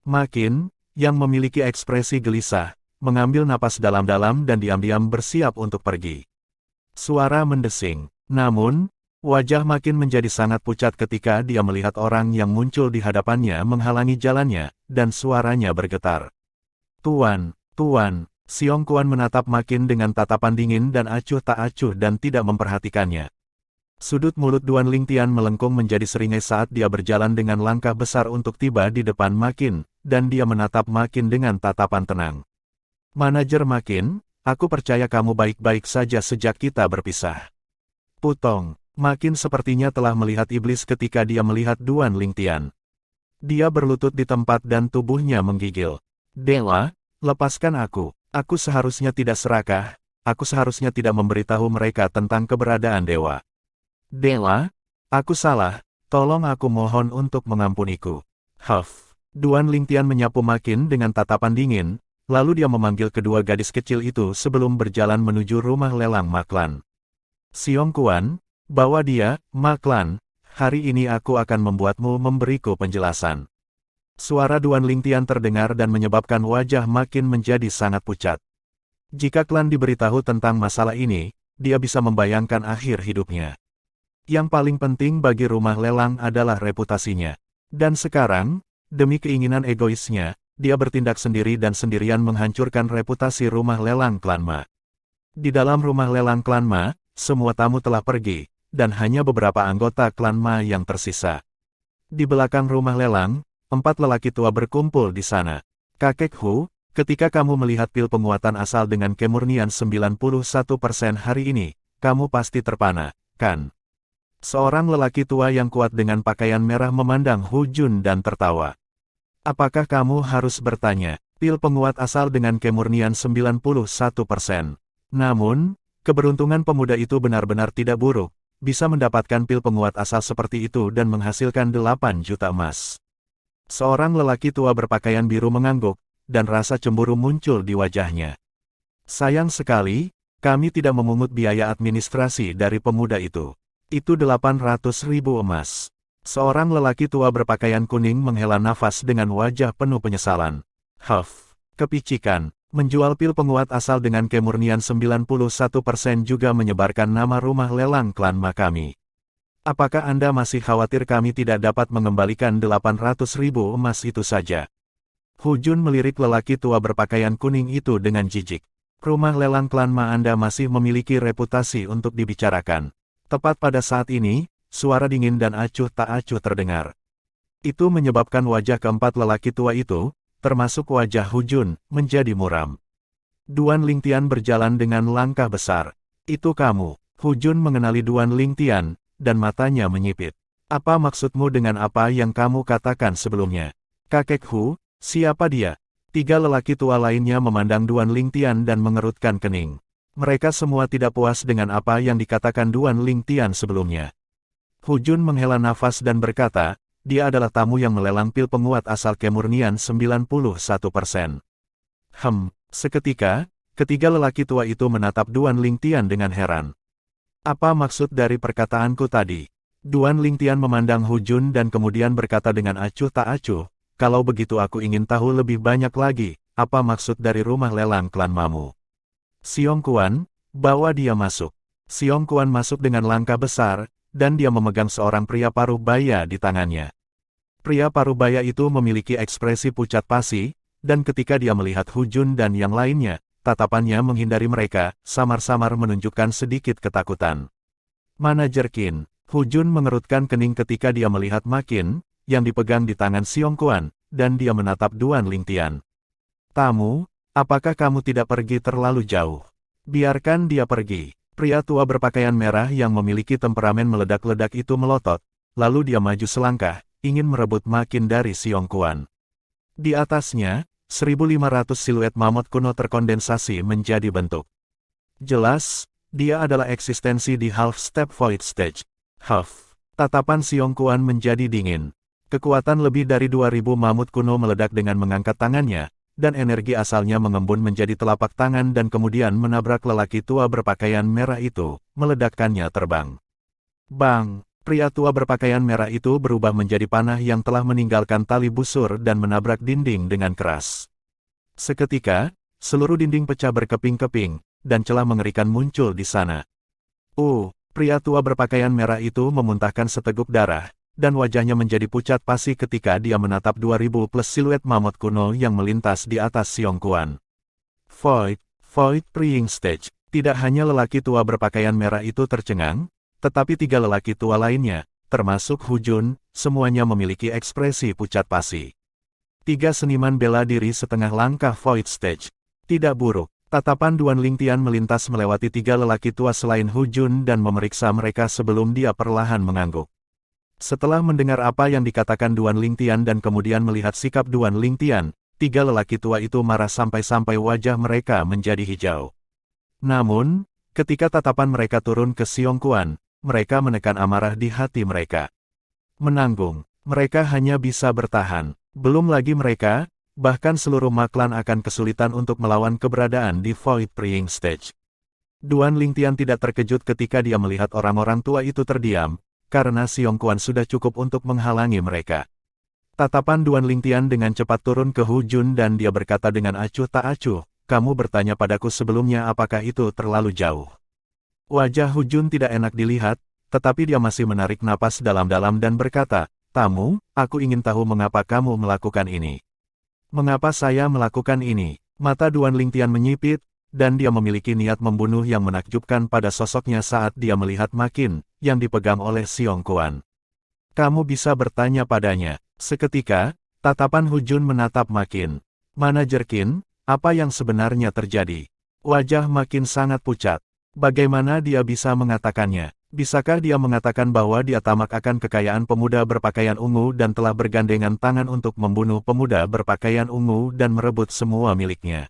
Makin, yang memiliki ekspresi gelisah, mengambil napas dalam-dalam dan diam-diam bersiap untuk pergi. Suara mendesing. Namun, wajah Makin menjadi sangat pucat ketika dia melihat orang yang muncul di hadapannya menghalangi jalannya, dan suaranya bergetar. Tuan, Xiong Quan menatap Makin dengan tatapan dingin dan acuh tak acuh dan tidak memperhatikannya. Sudut mulut Duan Lingtian melengkung menjadi seringai saat dia berjalan dengan langkah besar untuk tiba di depan Makin, dan dia menatap Makin dengan tatapan tenang. Manajer Makin, aku percaya kamu baik-baik saja sejak kita berpisah. Putong, Makin sepertinya telah melihat iblis ketika dia melihat Duan Lingtian. Dia berlutut di tempat dan tubuhnya menggigil. Dewa, lepaskan aku seharusnya tidak serakah, aku seharusnya tidak memberitahu mereka tentang keberadaan Dewa. Dewa, aku salah, tolong aku mohon untuk mengampuniku. Huff. Duan Lingtian menyapu Makin dengan tatapan dingin, lalu dia memanggil kedua gadis kecil itu sebelum berjalan menuju rumah lelang Maklan. Xiong Quan, bawa dia, Maklan, hari ini aku akan membuatmu memberiku penjelasan. Suara Duan Lingtian terdengar dan menyebabkan wajah Makin menjadi sangat pucat. Jika klan diberitahu tentang masalah ini, dia bisa membayangkan akhir hidupnya. Yang paling penting bagi rumah lelang adalah reputasinya. Dan sekarang, demi keinginan egoisnya, dia bertindak sendiri dan sendirian menghancurkan reputasi rumah lelang klan Ma. Di dalam rumah lelang klan Ma, semua tamu telah pergi, dan hanya beberapa anggota klan Ma yang tersisa. Di belakang rumah lelang, 4 lelaki tua berkumpul di sana. Kakek Hu, Ketika kamu melihat pil penguatan asal dengan kemurnian 91% hari ini, kamu pasti terpana, kan? Seorang lelaki tua yang kuat dengan pakaian merah memandang Hu Jun dan tertawa. Apakah kamu harus bertanya, pil penguat asal dengan kemurnian 91%? Namun, keberuntungan pemuda itu benar-benar tidak buruk, bisa mendapatkan pil penguat asal seperti itu dan menghasilkan 8 juta emas. Seorang lelaki tua berpakaian biru mengangguk, dan rasa cemburu muncul di wajahnya. Sayang sekali, kami tidak memungut biaya administrasi dari pemuda itu. Itu 800.000 emas. Seorang lelaki tua berpakaian kuning menghela nafas dengan wajah penuh penyesalan. Huff, kepicikan, menjual pil penguat asal dengan kemurnian 91% juga menyebarkan nama rumah lelang klan Ma kami. Apakah Anda masih khawatir kami tidak dapat mengembalikan 800.000 emas itu saja? Hu Jun melirik lelaki tua berpakaian kuning itu dengan jijik. Rumah lelang klan Ma Anda masih memiliki reputasi untuk dibicarakan. Tepat pada saat ini, suara dingin dan acuh tak acuh terdengar. Itu menyebabkan wajah keempat lelaki tua itu, termasuk wajah Hu Jun, menjadi muram. Duan Lingtian berjalan dengan langkah besar. Itu kamu. Hu Jun mengenali Duan Lingtian, dan matanya menyipit. Apa maksudmu dengan apa yang kamu katakan sebelumnya? Kakek Hu, siapa dia? Tiga lelaki tua lainnya memandang Duan Lingtian dan mengerutkan kening. Mereka semua tidak puas dengan apa yang dikatakan Duan Lingtian sebelumnya. Hu Jun menghela nafas dan berkata, dia adalah tamu yang melelang pil penguat asal kemurnian 91%. Seketika, ketiga lelaki tua itu menatap Duan Lingtian dengan heran. Apa maksud dari perkataanku tadi? Duan Lingtian memandang Hu Jun dan kemudian berkata dengan acuh tak acuh, kalau begitu aku ingin tahu lebih banyak lagi, apa maksud dari rumah lelang klan Mamu? Xiong Kuan, bawa dia masuk. Xiong Kuan masuk dengan langkah besar, dan dia memegang seorang pria paruh baya di tangannya. Pria paruh baya itu memiliki ekspresi pucat pasi, dan ketika dia melihat Hu Jun dan yang lainnya, tatapannya menghindari mereka, samar-samar menunjukkan sedikit ketakutan. Manajer Qin, Hu Jun mengerutkan kening ketika dia melihat Ma Qin, yang dipegang di tangan Xiong Kuan, dan dia menatap Duan Lingtian. Tamu, apakah kamu tidak pergi terlalu jauh? Biarkan dia pergi. Pria tua berpakaian merah yang memiliki temperamen meledak-ledak itu melotot, lalu dia maju selangkah, ingin merebut Ma Qin dari Xiong Kuan. Di atasnya, 1.500 siluet mamut kuno terkondensasi menjadi bentuk. Jelas, dia adalah eksistensi di Half Step Void Stage. Tatapan Xiong Kuan menjadi dingin. Kekuatan lebih dari 2.000 mamut kuno meledak dengan mengangkat tangannya, dan energi asalnya mengembun menjadi telapak tangan dan kemudian menabrak lelaki tua berpakaian merah itu, meledakkannya terbang. Bang! Pria tua berpakaian merah itu berubah menjadi panah yang telah meninggalkan tali busur dan menabrak dinding dengan keras. Seketika, seluruh dinding pecah berkeping-keping, dan celah mengerikan muncul di sana. Pria tua berpakaian merah itu memuntahkan seteguk darah, dan wajahnya menjadi pucat pasi ketika dia menatap 2.000 plus siluet mamut kuno yang melintas di atas Xiong Kuan. Void Praying Stage. Tidak hanya lelaki tua berpakaian merah itu tercengang, tetapi tiga lelaki tua lainnya, termasuk Hu Jun, semuanya memiliki ekspresi pucat pasi. Tiga seniman bela diri setengah langkah Void Stage. Tidak buruk. Tatapan Duan Lingtian melintas melewati tiga lelaki tua selain Hu Jun dan memeriksa mereka sebelum dia perlahan mengangguk. Setelah mendengar apa yang dikatakan Duan Lingtian dan kemudian melihat sikap Duan Lingtian, tiga lelaki tua itu marah sampai-sampai wajah mereka menjadi hijau. Namun, ketika tatapan mereka turun ke Xiong Kuan, mereka menekan amarah di hati mereka. Menanggung, mereka hanya bisa bertahan. Belum lagi mereka, bahkan seluruh maklan akan kesulitan untuk melawan keberadaan di Void Praying Stage. Duan Lingtian tidak terkejut ketika dia melihat orang-orang tua itu terdiam, karena Xiong Kuan sudah cukup untuk menghalangi mereka. Tatapan Duan Lingtian dengan cepat turun ke Hu Jun dan dia berkata dengan acuh tak acuh, kamu bertanya padaku sebelumnya apakah itu terlalu jauh. Wajah Hu Jun tidak enak dilihat, tetapi dia masih menarik napas dalam-dalam dan berkata, tamu, aku ingin tahu mengapa kamu melakukan ini. Mengapa saya melakukan ini? Mata Duan Lingtian menyipit, dan dia memiliki niat membunuh yang menakjubkan pada sosoknya saat dia melihat Ma Qin, yang dipegang oleh Xiong Kuan. Kamu bisa bertanya padanya. Seketika, tatapan Hu Jun menatap Ma Qin. Manajer Qin, Apa yang sebenarnya terjadi? Wajah makin sangat pucat. Bagaimana dia bisa mengatakannya? Bisakah dia mengatakan bahwa dia tamak akan kekayaan pemuda berpakaian ungu dan telah bergandengan tangan untuk membunuh pemuda berpakaian ungu dan merebut semua miliknya?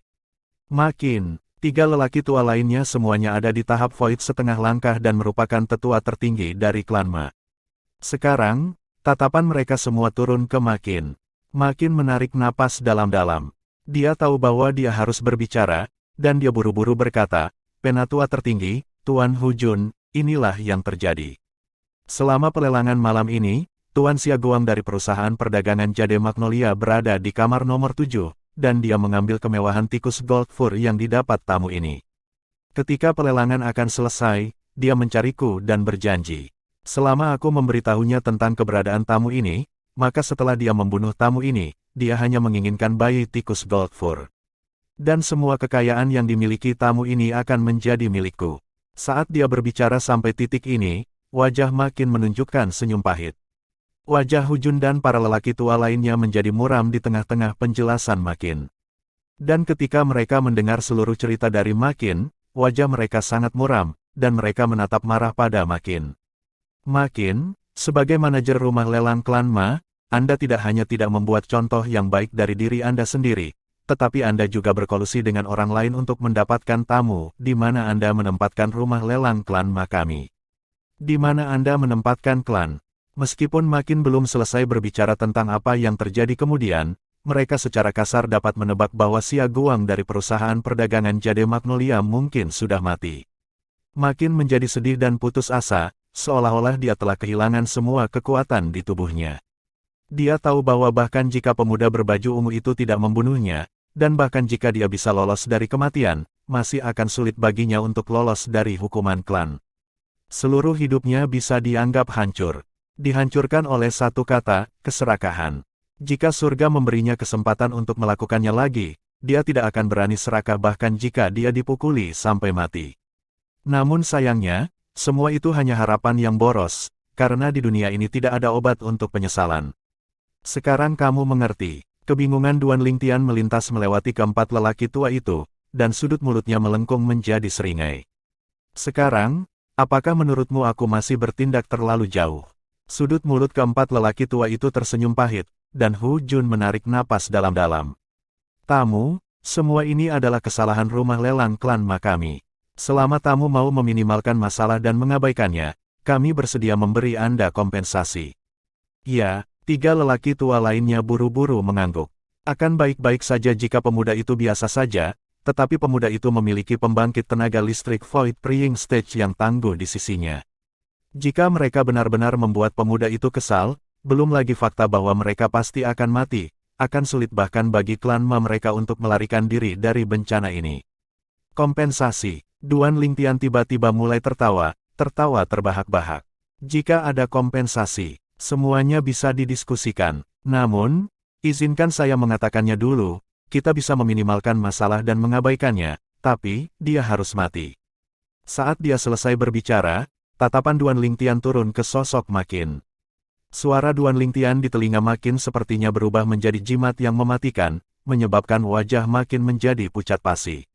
Makin, 3 lelaki tua lainnya semuanya ada di tahap void setengah langkah dan merupakan tetua tertinggi dari klan Ma. Sekarang, tatapan mereka semua turun ke Makin. Makin menarik napas dalam-dalam. Dia tahu bahwa dia harus berbicara, dan dia buru-buru berkata, "Penatua tertinggi, Tuan Hujun, inilah yang terjadi. Selama pelelangan malam ini, Tuan Xiaoguang dari perusahaan perdagangan Jade Magnolia berada di kamar nomor 7, dan dia mengambil kemewahan tikus gold fur yang didapat tamu ini. Ketika pelelangan akan selesai, dia mencariku dan berjanji. Selama aku memberitahunya tentang keberadaan tamu ini, maka setelah dia membunuh tamu ini, dia hanya menginginkan bayi tikus gold fur. Dan semua kekayaan yang dimiliki tamu ini akan menjadi milikku." Saat dia berbicara sampai titik ini, wajah Makin menunjukkan senyum pahit. Wajah Hujun dan para lelaki tua lainnya menjadi muram di tengah-tengah penjelasan Makin. Dan ketika mereka mendengar seluruh cerita dari Makin, wajah mereka sangat muram, dan mereka menatap marah pada Makin. "Makin, sebagai manajer rumah lelang klan Ma, Anda tidak hanya tidak membuat contoh yang baik dari diri Anda sendiri, tetapi Anda juga berkolusi dengan orang lain untuk mendapatkan tamu, di mana Anda menempatkan rumah lelang klan Ma kami. Di mana Anda menempatkan klan." Meskipun Makin belum selesai berbicara tentang apa yang terjadi kemudian, mereka secara kasar dapat menebak bahwa Xiaoguang dari perusahaan perdagangan Jade Magnolia mungkin sudah mati. Makin menjadi sedih dan putus asa, seolah-olah dia telah kehilangan semua kekuatan di tubuhnya. Dia tahu bahwa bahkan jika pemuda berbaju ungu itu tidak membunuhnya, dan bahkan jika dia bisa lolos dari kematian, masih akan sulit baginya untuk lolos dari hukuman klan. Seluruh hidupnya bisa dianggap hancur. Dihancurkan oleh satu kata, keserakahan. Jika surga memberinya kesempatan untuk melakukannya lagi, dia tidak akan berani serakah bahkan jika dia dipukuli sampai mati. Namun sayangnya, semua itu hanya harapan yang boros, karena di dunia ini tidak ada obat untuk penyesalan. Sekarang kamu mengerti. Kebingungan Duan Lingtian melintas melewati keempat lelaki tua itu, dan sudut mulutnya melengkung menjadi seringai. "Sekarang, apakah menurutmu aku masih bertindak terlalu jauh?" Sudut mulut keempat lelaki tua itu tersenyum pahit, dan Hu Jun menarik napas dalam-dalam. "Tamu, semua ini adalah kesalahan rumah lelang klan Ma kami. Selama tamu mau meminimalkan masalah dan mengabaikannya, kami bersedia memberi Anda kompensasi." "Ya," 3 lelaki tua lainnya buru-buru mengangguk. "Akan baik-baik saja jika pemuda itu biasa saja, tetapi pemuda itu memiliki pembangkit tenaga listrik Void Praying Stage yang tangguh di sisinya. Jika mereka benar-benar membuat pemuda itu kesal, belum lagi fakta bahwa mereka pasti akan mati, akan sulit bahkan bagi klan Ma mereka untuk melarikan diri dari bencana ini." "Kompensasi." Duan Lingtian tiba-tiba mulai tertawa terbahak-bahak. "Jika ada kompensasi, semuanya bisa didiskusikan. Namun, izinkan saya mengatakannya dulu, kita bisa meminimalkan masalah dan mengabaikannya, tapi, dia harus mati." Saat dia selesai berbicara, tatapan Duan Lingtian turun ke sosok Makin. Suara Duan Lingtian di telinga Makin sepertinya berubah menjadi jimat yang mematikan, menyebabkan wajah Makin menjadi pucat pasi.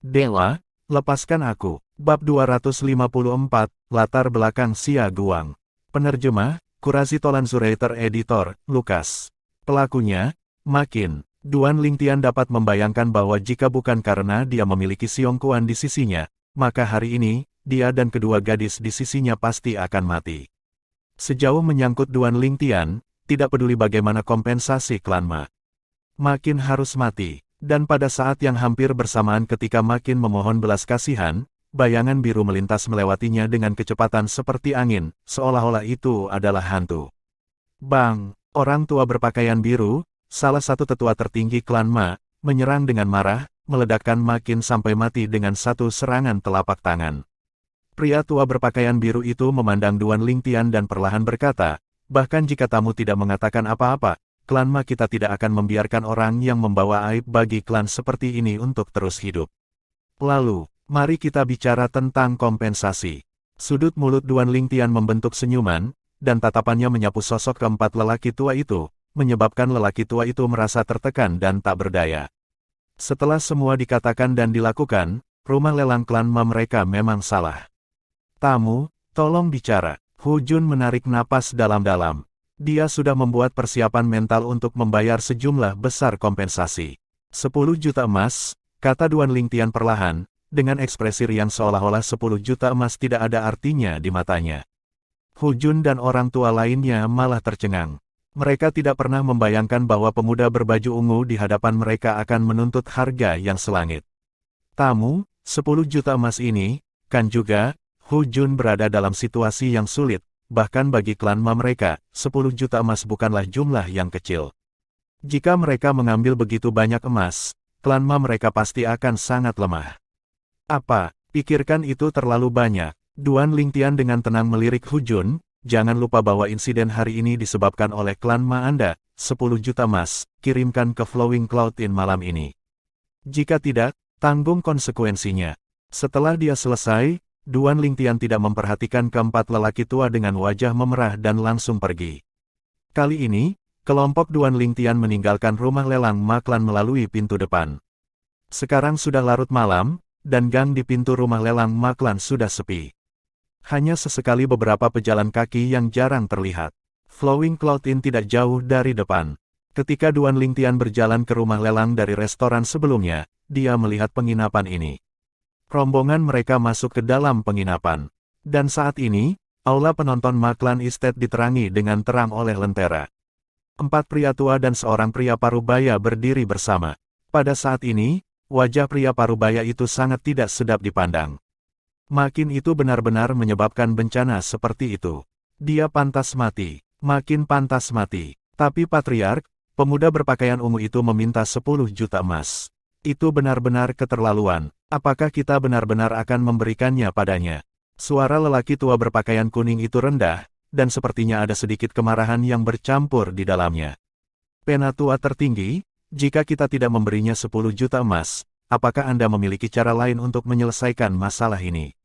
"Dewa, lepaskan aku." Bab 254, Latar Belakang Xiaoguang. Penerjemah, Qurazi Tolan Zuraiter Editor, Lukas. Pelakunya, Makin. Duan Lingtian dapat membayangkan bahwa jika bukan karena dia memiliki Xiongquan di sisinya, maka hari ini, dia dan kedua gadis di sisinya pasti akan mati. Sejauh menyangkut Duan Lingtian, tidak peduli bagaimana kompensasi klan Ma, Makin harus mati. Dan pada saat yang hampir bersamaan ketika Makin memohon belas kasihan, bayangan biru melintas melewatinya dengan kecepatan seperti angin, seolah-olah itu adalah hantu. Bang! Orang tua berpakaian biru, salah satu tetua tertinggi klan Ma, menyerang dengan marah, meledakkan Makin sampai mati dengan satu serangan telapak tangan. Pria tua berpakaian biru itu memandang Duan Lingtian dan perlahan berkata, "Bahkan jika tamu tidak mengatakan apa-apa, klan Ma kita tidak akan membiarkan orang yang membawa aib bagi klan seperti ini untuk terus hidup. Lalu, mari kita bicara tentang kompensasi." Sudut mulut Duan Lingtian membentuk senyuman, dan tatapannya menyapu sosok keempat lelaki tua itu, menyebabkan lelaki tua itu merasa tertekan dan tak berdaya. Setelah semua dikatakan dan dilakukan, rumah lelang klan Ma mereka memang salah. Tamu, tolong bicara. Hu Jun menarik napas dalam-dalam. Dia sudah membuat persiapan mental untuk membayar sejumlah besar kompensasi. 10 juta emas, kata Duan Lingtian perlahan, dengan ekspresi riang seolah-olah 10 juta emas tidak ada artinya di matanya. Hu Jun dan orang tua lainnya malah tercengang. Mereka tidak pernah membayangkan bahwa pemuda berbaju ungu di hadapan mereka akan menuntut harga yang selangit. Tamu, 10 juta emas ini, kan juga, Hu Jun berada dalam situasi yang sulit, bahkan bagi klan Ma mereka, 10 juta emas bukanlah jumlah yang kecil. Jika mereka mengambil begitu banyak emas, klan Ma mereka pasti akan sangat lemah. Apa, pikirkan itu terlalu banyak. Duan Lingtian dengan tenang melirik Hu Jun, jangan lupa bahwa insiden hari ini disebabkan oleh klan Ma Anda, 10 juta emas, kirimkan ke Flowing Cloud Inn malam ini. Jika tidak, tanggung konsekuensinya. Setelah dia selesai, Duan Lingtian tidak memperhatikan keempat lelaki tua dengan wajah memerah dan langsung pergi. Kali ini, kelompok Duan Lingtian meninggalkan rumah lelang Ma klan melalui pintu depan. Sekarang sudah larut malam, dan gang di pintu rumah lelang Ma klan sudah sepi. Hanya sesekali beberapa pejalan kaki yang jarang terlihat. Flowing Cloud Inn tidak jauh dari depan. Ketika Duan Lingtian berjalan ke rumah lelang dari restoran sebelumnya, dia melihat penginapan ini. Rombongan mereka masuk ke dalam penginapan. Dan saat ini, aula penonton Ma Klan Estate diterangi dengan terang oleh lentera. 4 pria tua dan seorang pria parubaya berdiri bersama. Pada saat ini, wajah pria parubaya itu sangat tidak sedap dipandang. Makin itu benar-benar menyebabkan bencana seperti itu. Dia pantas mati, makin pantas mati. Tapi Patriark, pemuda berpakaian ungu itu meminta 10 juta emas. Itu benar-benar keterlaluan. Apakah kita benar-benar akan memberikannya padanya? Suara lelaki tua berpakaian kuning itu rendah, dan sepertinya ada sedikit kemarahan yang bercampur di dalamnya. Penatua tertinggi, jika kita tidak memberinya 10 juta emas, apakah Anda memiliki cara lain untuk menyelesaikan masalah ini?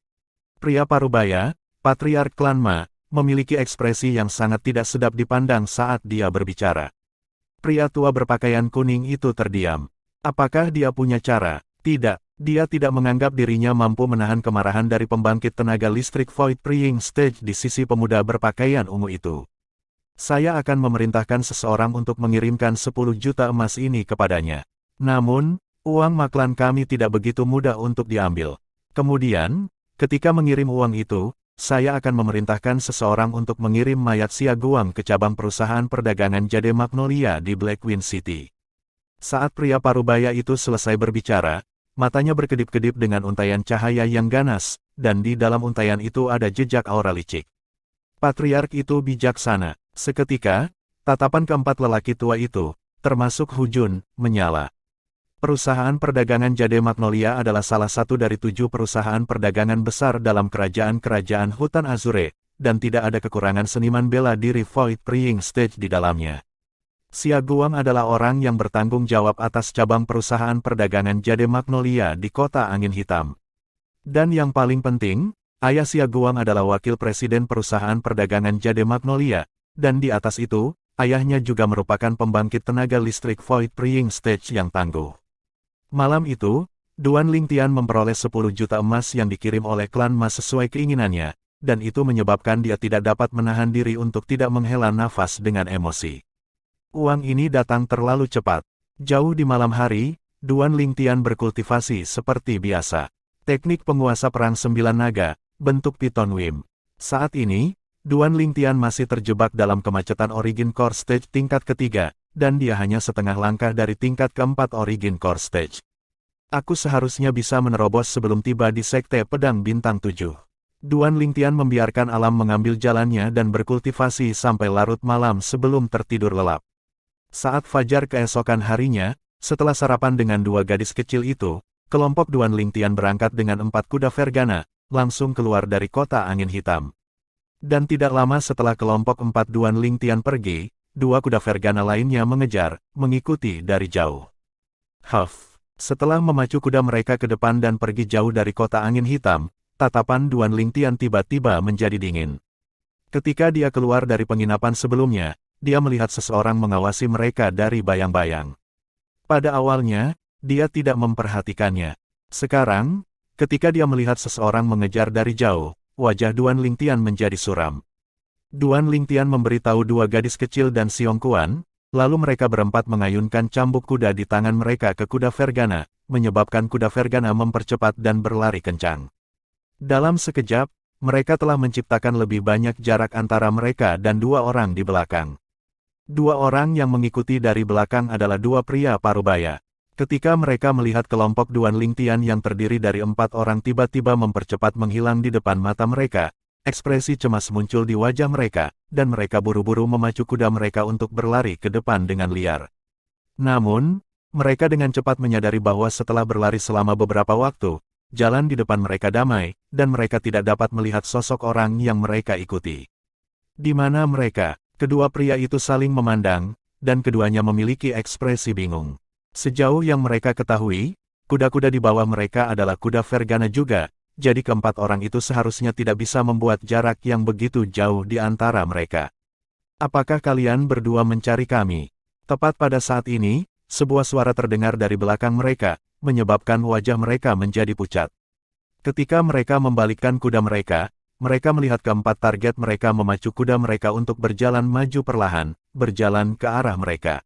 Pria parubaya, Patriark Klan Ma, memiliki ekspresi yang sangat tidak sedap dipandang saat dia berbicara. Pria tua berpakaian kuning itu terdiam. Apakah dia punya cara? Tidak, dia tidak menganggap dirinya mampu menahan kemarahan dari pembangkit tenaga listrik Void Praying Stage di sisi pemuda berpakaian ungu itu. Saya akan memerintahkan seseorang untuk mengirimkan 10 juta emas ini kepadanya. Namun, uang maklan kami tidak begitu mudah untuk diambil. Kemudian, ketika mengirim uang itu, saya akan memerintahkan seseorang untuk mengirim mayat Xia Guang ke cabang perusahaan perdagangan Jade Magnolia di Blackwing City. Saat pria parubaya itu selesai berbicara, matanya berkedip-kedip dengan untaian cahaya yang ganas, dan di dalam untaian itu ada jejak aura licik. Patriark itu bijaksana. Seketika, tatapan keempat lelaki tua itu, termasuk Hu Jun, menyala. Perusahaan perdagangan Jade Magnolia adalah salah satu dari 7 perusahaan perdagangan besar dalam kerajaan-kerajaan Hutan Azure, dan tidak ada kekurangan seniman bela diri Void Praying Stage di dalamnya. Xia Guang adalah orang yang bertanggung jawab atas cabang perusahaan perdagangan Jade Magnolia di Kota Angin Hitam. Dan yang paling penting, ayah Xia Guang adalah wakil presiden perusahaan perdagangan Jade Magnolia, dan di atas itu, ayahnya juga merupakan pembangkit tenaga listrik Void Praying Stage yang tangguh. Malam itu, Duan Lingtian memperoleh 10 juta emas yang dikirim oleh klan Ma sesuai keinginannya, dan itu menyebabkan dia tidak dapat menahan diri untuk tidak menghela nafas dengan emosi. Uang ini datang terlalu cepat. Jauh di malam hari, Duan Lingtian berkultivasi seperti biasa. Teknik penguasa perang 9 naga, bentuk Piton Wim. Saat ini, Duan Lingtian masih terjebak dalam kemacetan Origin Core Stage tingkat ketiga, dan dia hanya setengah langkah dari tingkat keempat Origin Core Stage. Aku seharusnya bisa menerobos sebelum tiba di Sekte Pedang Bintang 7. Duan Lingtian membiarkan alam mengambil jalannya dan berkultivasi sampai larut malam sebelum tertidur lelap. Saat fajar keesokan harinya, setelah sarapan dengan 2 gadis kecil itu, kelompok Duan Lingtian berangkat dengan 4 kuda Vergana, langsung keluar dari Kota Angin Hitam. Dan tidak lama setelah kelompok 4 Duan Lingtian pergi, 2 kuda Vergana lainnya mengejar, mengikuti dari jauh. Setelah memacu kuda mereka ke depan dan pergi jauh dari Kota Angin Hitam, tatapan Duan Lingtian tiba-tiba menjadi dingin. Ketika dia keluar dari penginapan sebelumnya, dia melihat seseorang mengawasi mereka dari bayang-bayang. Pada awalnya, dia tidak memperhatikannya. Sekarang, ketika dia melihat seseorang mengejar dari jauh, wajah Duan Lingtian menjadi suram. Duan Lingtian memberitahu dua gadis kecil dan Xiong Kuan, lalu mereka berempat mengayunkan cambuk kuda di tangan mereka ke kuda Vergana, menyebabkan kuda Vergana mempercepat dan berlari kencang. Dalam sekejap, mereka telah menciptakan lebih banyak jarak antara mereka dan dua orang di belakang. Dua orang yang mengikuti dari belakang adalah dua pria parubaya. Ketika mereka melihat kelompok Duan Lingtian yang terdiri dari 4 orang tiba-tiba mempercepat menghilang di depan mata mereka, ekspresi cemas muncul di wajah mereka, dan mereka buru-buru memacu kuda mereka untuk berlari ke depan dengan liar. Namun, mereka dengan cepat menyadari bahwa setelah berlari selama beberapa waktu, jalan di depan mereka damai, dan mereka tidak dapat melihat sosok orang yang mereka ikuti. Di mana mereka? Kedua pria itu saling memandang, dan keduanya memiliki ekspresi bingung. Sejauh yang mereka ketahui, kuda-kuda di bawah mereka adalah kuda Vergana juga, jadi keempat orang itu seharusnya tidak bisa membuat jarak yang begitu jauh di antara mereka. Apakah kalian berdua mencari kami? Tepat pada saat ini, sebuah suara terdengar dari belakang mereka, menyebabkan wajah mereka menjadi pucat. Ketika mereka membalikkan kuda mereka melihat keempat target mereka memacu kuda mereka untuk berjalan maju perlahan, berjalan ke arah mereka.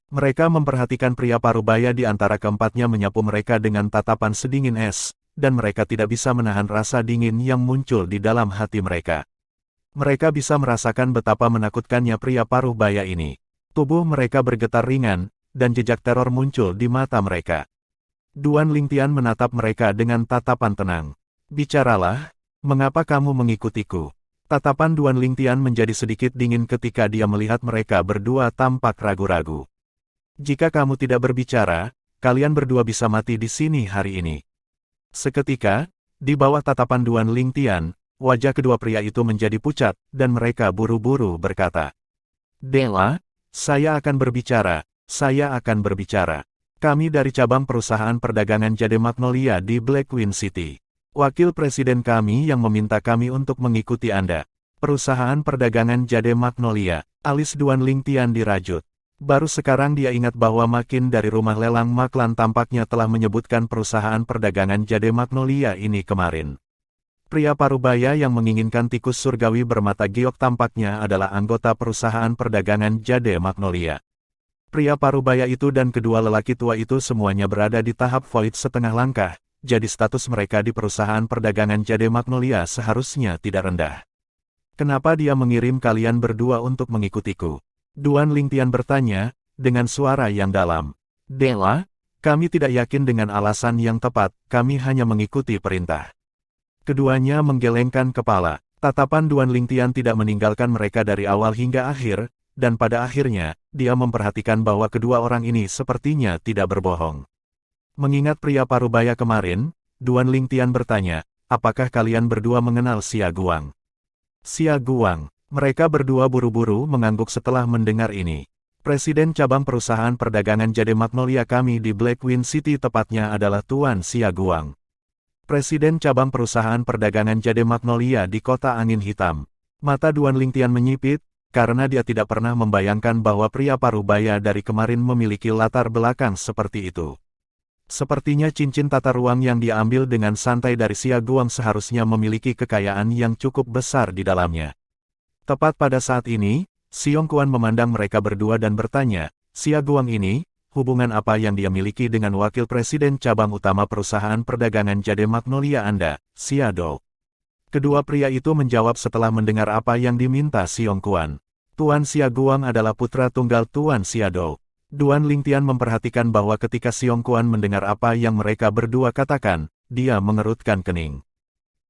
Mereka memperhatikan pria parubaya di antara keempatnya menyapu mereka dengan tatapan sedingin es, dan mereka tidak bisa menahan rasa dingin yang muncul di dalam hati mereka. Mereka bisa merasakan betapa menakutkannya pria parubaya ini. Tubuh mereka bergetar ringan, dan jejak teror muncul di mata mereka. Duan Lingtian menatap mereka dengan tatapan tenang. Bicaralah, mengapa kamu mengikutiku? Tatapan Duan Lingtian menjadi sedikit dingin ketika dia melihat mereka berdua tampak ragu-ragu. Jika kamu tidak berbicara, kalian berdua bisa mati di sini hari ini. Seketika, di bawah tatapan Duan Lingtian, wajah kedua pria itu menjadi pucat, dan mereka buru-buru berkata, "Dewa, saya akan berbicara, saya akan berbicara. Kami dari cabang perusahaan perdagangan Jade Magnolia di Blackwing City. Wakil presiden kami yang meminta kami untuk mengikuti Anda." Perusahaan perdagangan Jade Magnolia, alis Duan Lingtian dirajut. Baru sekarang dia ingat bahwa makin dari rumah lelang Maklan tampaknya telah menyebutkan perusahaan perdagangan Jade Magnolia ini kemarin. Pria parubaya yang menginginkan tikus surgawi bermata giok tampaknya adalah anggota perusahaan perdagangan Jade Magnolia. Pria parubaya itu dan kedua lelaki tua itu semuanya berada di tahap void setengah langkah, jadi status mereka di perusahaan perdagangan Jade Magnolia seharusnya tidak rendah. Kenapa dia mengirim kalian berdua untuk mengikutiku? Duan Lingtian bertanya, dengan suara yang dalam. Dewa, kami tidak yakin dengan alasan yang tepat, kami hanya mengikuti perintah. Keduanya menggelengkan kepala. Tatapan Duan Lingtian tidak meninggalkan mereka dari awal hingga akhir, dan pada akhirnya, dia memperhatikan bahwa kedua orang ini sepertinya tidak berbohong. Mengingat pria parubaya kemarin, Duan Lingtian bertanya, apakah kalian berdua mengenal Xia Guang? Xia Guang. Mereka berdua buru-buru mengangguk setelah mendengar ini. Presiden cabang perusahaan perdagangan Jade Magnolia kami di Blackwing City tepatnya adalah Tuan Xia Guang. Presiden cabang perusahaan perdagangan Jade Magnolia di Kota Angin Hitam. Mata Duan Lingtian menyipit, karena dia tidak pernah membayangkan bahwa pria parubaya dari kemarin memiliki latar belakang seperti itu. Sepertinya cincin tata ruang yang dia ambil dengan santai dari Xia Guang seharusnya memiliki kekayaan yang cukup besar di dalamnya. Tepat pada saat ini, Xiong Kuan memandang mereka berdua dan bertanya, Xia Guang ini, hubungan apa yang dia miliki dengan wakil presiden cabang utama perusahaan perdagangan Jade Magnolia Anda, Xia Dou? Kedua pria itu menjawab setelah mendengar apa yang diminta Xiong Kuan. Tuan Xia Guang adalah putra tunggal Tuan Xia Dou. Duan Lingtian memperhatikan bahwa ketika Xiong Kuan mendengar apa yang mereka berdua katakan, dia mengerutkan kening.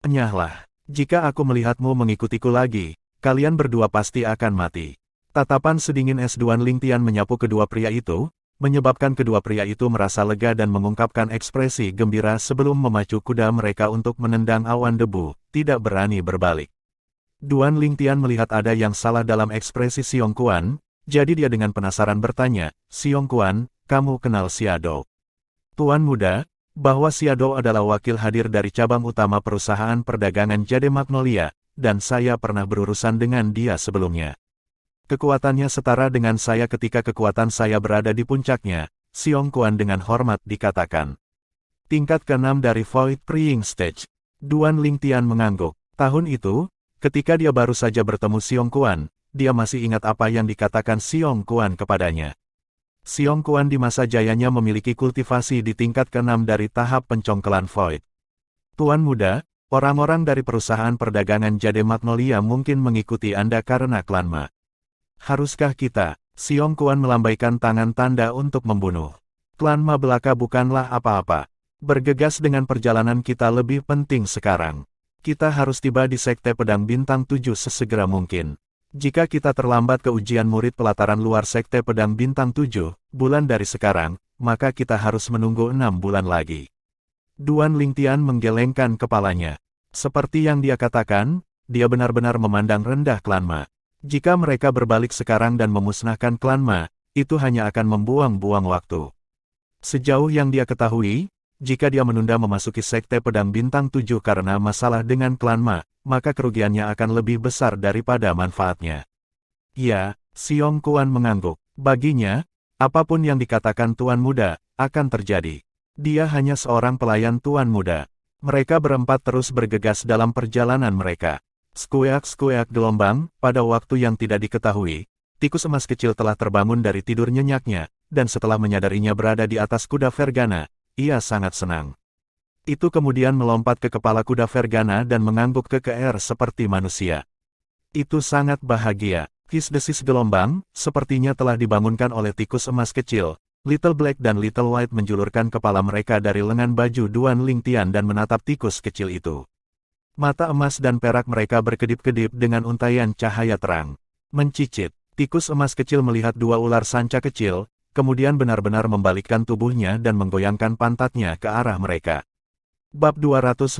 Enyahlah, jika aku melihatmu mengikutiku lagi, kalian berdua pasti akan mati. Tatapan sedingin es Duan Lingtian menyapu kedua pria itu, menyebabkan kedua pria itu merasa lega dan mengungkapkan ekspresi gembira sebelum memacu kuda mereka untuk menendang awan debu, tidak berani berbalik. Duan Lingtian melihat ada yang salah dalam ekspresi Xiong Kuan, jadi dia dengan penasaran bertanya, Xiong Kuan, kamu kenal Xia Dou? Tuan muda, bahwa Xia Dou adalah wakil hadir dari cabang utama perusahaan perdagangan Jade Magnolia, dan saya pernah berurusan dengan dia sebelumnya. Kekuatannya setara dengan saya ketika kekuatan saya berada di puncaknya. Xiong Quan dengan hormat dikatakan. Tingkat ke-6 dari Void Praying Stage. Duan Lingtian mengangguk. Tahun itu, ketika dia baru saja bertemu Xiong Quan, dia masih ingat apa yang dikatakan Xiong Quan kepadanya. Xiong Quan di masa jayanya memiliki kultivasi di tingkat ke-6 dari tahap pencongkelan Void. Tuan muda, orang-orang dari perusahaan perdagangan Jade Magnolia mungkin mengikuti Anda karena klan Ma. Haruskah kita? Xiong Quan melambaikan tangan tanda untuk membunuh. Klan Ma belaka bukanlah apa-apa. Bergegas dengan perjalanan kita lebih penting sekarang. Kita harus tiba di Sekte Pedang Bintang 7 sesegera mungkin. Jika kita terlambat ke ujian murid pelataran luar Sekte Pedang Bintang 7, bulan dari sekarang, maka kita harus menunggu 6 bulan lagi. Duan Lingtian menggelengkan kepalanya. Seperti yang dia katakan, dia benar-benar memandang rendah klan Ma. Jika mereka berbalik sekarang dan memusnahkan klan Ma, itu hanya akan membuang-buang waktu. Sejauh yang dia ketahui, jika dia menunda memasuki Sekte Pedang Bintang 7 karena masalah dengan klan Ma, maka kerugiannya akan lebih besar daripada manfaatnya. Ya, Xiong Quan mengangguk. Baginya, apapun yang dikatakan Tuan Muda, akan terjadi. Dia hanya seorang pelayan Tuan Muda. Mereka berempat terus bergegas dalam perjalanan mereka. Skueak-skueak gelombang, pada waktu yang tidak diketahui, tikus emas kecil telah terbangun dari tidur nyenyaknya, dan setelah menyadarinya berada di atas kuda Vergana, ia sangat senang. Itu kemudian melompat ke kepala kuda Vergana dan mengangguk ke KR seperti manusia. Itu sangat bahagia. His-desis gelombang, sepertinya telah dibangunkan oleh tikus emas kecil. Little Black dan Little White menjulurkan kepala mereka dari lengan baju Duan Lingtian dan menatap tikus kecil itu. Mata emas dan perak mereka berkedip-kedip dengan untaian cahaya terang. Mencicit, tikus emas kecil melihat dua ular sanca kecil, kemudian benar-benar membalikkan tubuhnya dan menggoyangkan pantatnya ke arah mereka. Bab 255,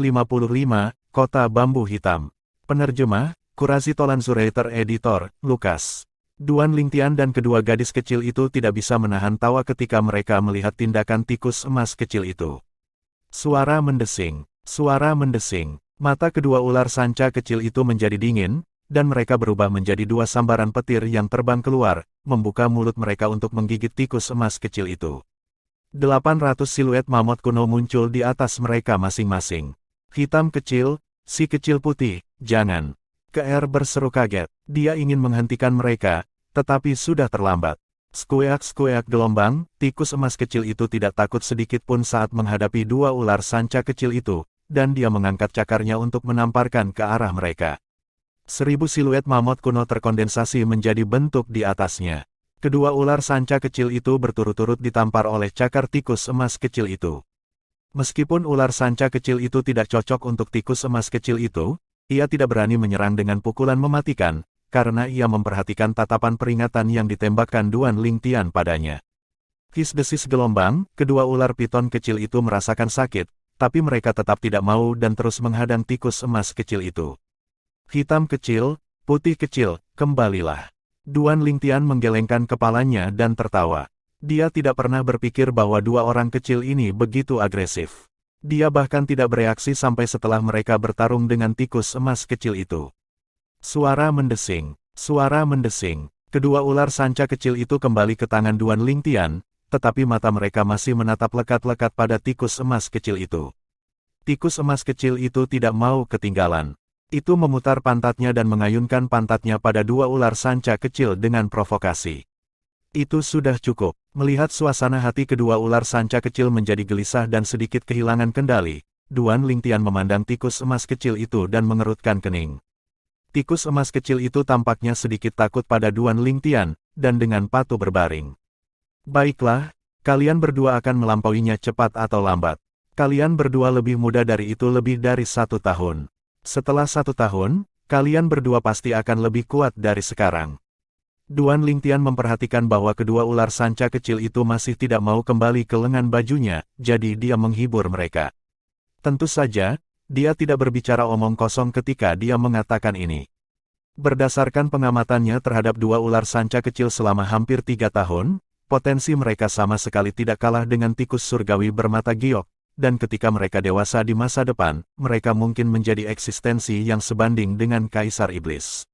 Kota Bambu Hitam. Penerjemah, Kurasi Tolan Zurater Editor, Lukas. Duan Lingtian dan kedua gadis kecil itu tidak bisa menahan tawa ketika mereka melihat tindakan tikus emas kecil itu. Suara mendesing, suara mendesing. Mata kedua ular sanca kecil itu menjadi dingin, dan mereka berubah menjadi dua sambaran petir yang terbang keluar, membuka mulut mereka untuk menggigit tikus emas kecil itu. 800 siluet mamut kuno muncul di atas mereka masing-masing. Hitam kecil, si kecil putih, jangan. KR berseru kaget, dia ingin menghentikan mereka, tetapi sudah terlambat. Skueak-skueak gelombang, tikus emas kecil itu tidak takut sedikit pun saat menghadapi dua ular sanca kecil itu, dan dia mengangkat cakarnya untuk menamparkan ke arah mereka. 1000 siluet mamut kuno terkondensasi menjadi bentuk di atasnya. Kedua ular sanca kecil itu berturut-turut ditampar oleh cakar tikus emas kecil itu. Meskipun ular sanca kecil itu tidak cocok untuk tikus emas kecil itu, ia tidak berani menyerang dengan pukulan mematikan, karena ia memperhatikan tatapan peringatan yang ditembakkan Duan Lingtian padanya. His-desis gelombang, kedua ular piton kecil itu merasakan sakit, tapi mereka tetap tidak mau dan terus menghadang tikus emas kecil itu. Hitam kecil, putih kecil, kembalilah. Duan Lingtian menggelengkan kepalanya dan tertawa. Dia tidak pernah berpikir bahwa dua orang kecil ini begitu agresif. Dia bahkan tidak bereaksi sampai setelah mereka bertarung dengan tikus emas kecil itu. Suara mendesing, suara mendesing. Kedua ular sanca kecil itu kembali ke tangan Duan Lingtian, tetapi mata mereka masih menatap lekat-lekat pada tikus emas kecil itu. Tikus emas kecil itu tidak mau ketinggalan. Itu memutar pantatnya dan mengayunkan pantatnya pada dua ular sanca kecil dengan provokasi. Itu sudah cukup. Melihat suasana hati kedua ular sanca kecil menjadi gelisah dan sedikit kehilangan kendali, Duan Lingtian memandang tikus emas kecil itu dan mengerutkan kening. Tikus emas kecil itu tampaknya sedikit takut pada Duan Lingtian, dan dengan patuh berbaring. Baiklah, kalian berdua akan melampauinya cepat atau lambat. Kalian berdua lebih muda dari itu lebih dari 1 tahun. Setelah 1 tahun, kalian berdua pasti akan lebih kuat dari sekarang. Duan Lingtian memperhatikan bahwa kedua ular sanca kecil itu masih tidak mau kembali ke lengan bajunya, jadi dia menghibur mereka. Tentu saja, dia tidak berbicara omong kosong ketika dia mengatakan ini. Berdasarkan pengamatannya terhadap dua ular sanca kecil selama hampir 3 tahun, potensi mereka sama sekali tidak kalah dengan tikus surgawi bermata giok, dan ketika mereka dewasa di masa depan, mereka mungkin menjadi eksistensi yang sebanding dengan Kaisar Iblis.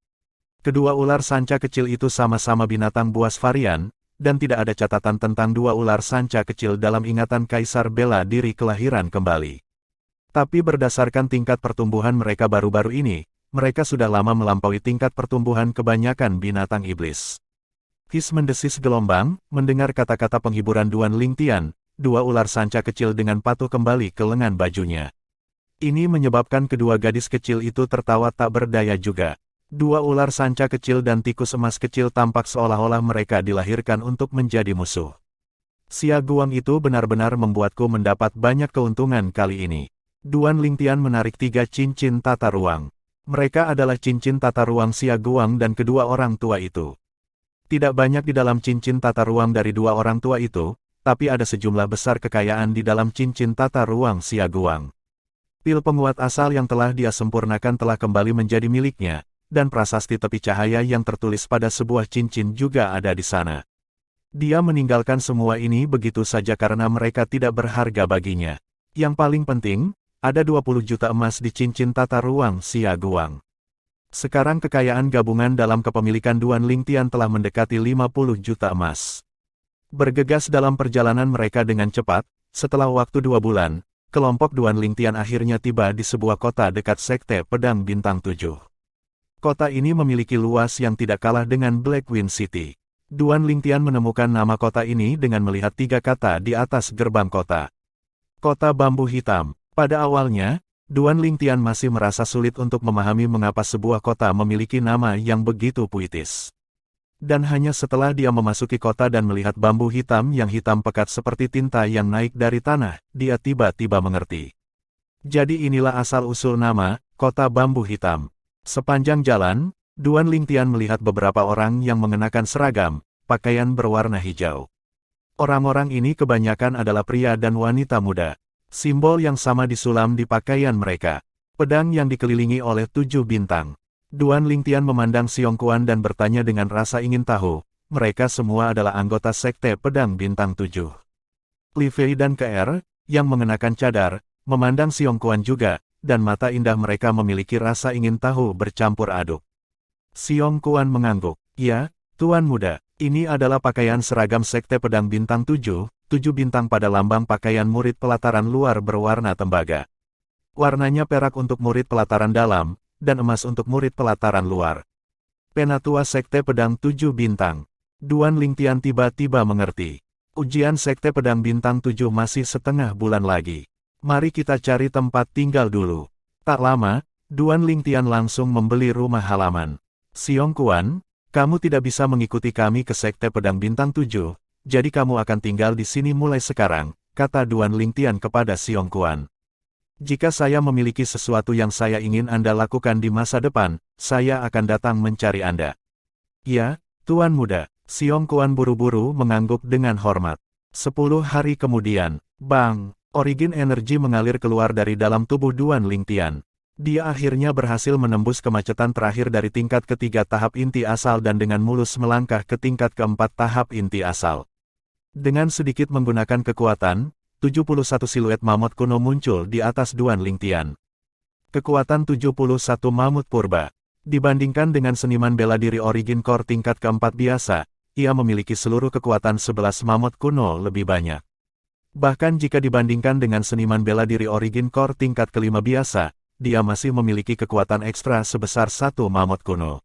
Kedua ular sanca kecil itu sama-sama binatang buas varian, dan tidak ada catatan tentang dua ular sanca kecil dalam ingatan Kaisar Bela Diri kelahiran kembali. Tapi berdasarkan tingkat pertumbuhan mereka baru-baru ini, mereka sudah lama melampaui tingkat pertumbuhan kebanyakan binatang iblis. His mendesis gelombang, mendengar kata-kata penghiburan Duan Lingtian, dua ular sanca kecil dengan patuh kembali ke lengan bajunya. Ini menyebabkan kedua gadis kecil itu tertawa tak berdaya juga. Dua ular sanca kecil dan tikus emas kecil tampak seolah-olah mereka dilahirkan untuk menjadi musuh. Xia Guang itu benar-benar membuatku mendapat banyak keuntungan kali ini. Duan Lingtian menarik 3 cincin tata ruang. Mereka adalah cincin tata ruang Xia Guang dan kedua orang tua itu. Tidak banyak di dalam cincin tata ruang dari dua orang tua itu, tapi ada sejumlah besar kekayaan di dalam cincin tata ruang Xia Guang. Pil penguat asal yang telah dia sempurnakan telah kembali menjadi miliknya, dan prasasti tepi cahaya yang tertulis pada sebuah cincin juga ada di sana. Dia meninggalkan semua ini begitu saja karena mereka tidak berharga baginya. Yang paling penting, ada 20 juta emas di cincin tata ruang Xia Guang. Sekarang kekayaan gabungan dalam kepemilikan Duan Lingtian telah mendekati 50 juta emas. Bergegas dalam perjalanan mereka dengan cepat, setelah waktu 2 bulan, kelompok Duan Lingtian akhirnya tiba di sebuah kota dekat Sekte Pedang Bintang 7. Kota ini memiliki luas yang tidak kalah dengan Blackwind City. Duan Lingtian menemukan nama kota ini dengan melihat 3 kata di atas gerbang kota. Kota Bambu Hitam. Pada awalnya, Duan Lingtian masih merasa sulit untuk memahami mengapa sebuah kota memiliki nama yang begitu puitis. Dan hanya setelah dia memasuki kota dan melihat bambu hitam yang hitam pekat seperti tinta yang naik dari tanah, dia tiba-tiba mengerti. Jadi inilah asal-usul nama, Kota Bambu Hitam. Sepanjang jalan, Duan Lingtian melihat beberapa orang yang mengenakan seragam, pakaian berwarna hijau. Orang-orang ini kebanyakan adalah pria dan wanita muda. Simbol yang sama disulam di pakaian mereka. Pedang yang dikelilingi oleh 7 bintang. Duan Lingtian memandang Xiong Quan dan bertanya dengan rasa ingin tahu, mereka semua adalah anggota Sekte Pedang Bintang 7. Li Fei dan KR, yang mengenakan cadar, memandang Xiong Quan juga, dan mata indah mereka memiliki rasa ingin tahu bercampur aduk. Xiong Quan mengangguk, "Ya, Tuan Muda, ini adalah pakaian seragam Sekte Pedang Bintang 7, 7 bintang pada lambang pakaian murid pelataran luar berwarna tembaga. Warnanya perak untuk murid pelataran dalam, dan emas untuk murid pelataran luar. Penatua Sekte Pedang 7 bintang." Duan Lingtian tiba-tiba mengerti. Ujian Sekte Pedang Bintang 7 masih setengah bulan lagi. Mari kita cari tempat tinggal dulu. Tak lama, Duan Lingtian langsung membeli rumah halaman. "Xiong Quan, kamu tidak bisa mengikuti kami ke Sekte Pedang Bintang 7, jadi kamu akan tinggal di sini mulai sekarang," kata Duan Lingtian kepada Xiong Quan. "Jika saya memiliki sesuatu yang saya ingin Anda lakukan di masa depan, saya akan datang mencari Anda." "Ya, Tuan Muda." Xiong Quan buru-buru mengangguk dengan hormat. 10 hari kemudian, bang, origin energi mengalir keluar dari dalam tubuh Duan Lingtian. Dia akhirnya berhasil menembus kemacetan terakhir dari tingkat ketiga tahap inti asal dan dengan mulus melangkah ke tingkat keempat tahap inti asal. Dengan sedikit menggunakan kekuatan, 71 siluet mamut kuno muncul di atas Duan Lingtian. Kekuatan 71 mamut purba. Dibandingkan dengan seniman bela diri Origin Core tingkat keempat biasa, ia memiliki seluruh kekuatan 11 mamut kuno lebih banyak. Bahkan jika dibandingkan dengan seniman bela diri Origin Core tingkat kelima biasa, dia masih memiliki kekuatan ekstra sebesar 1 mamut kuno.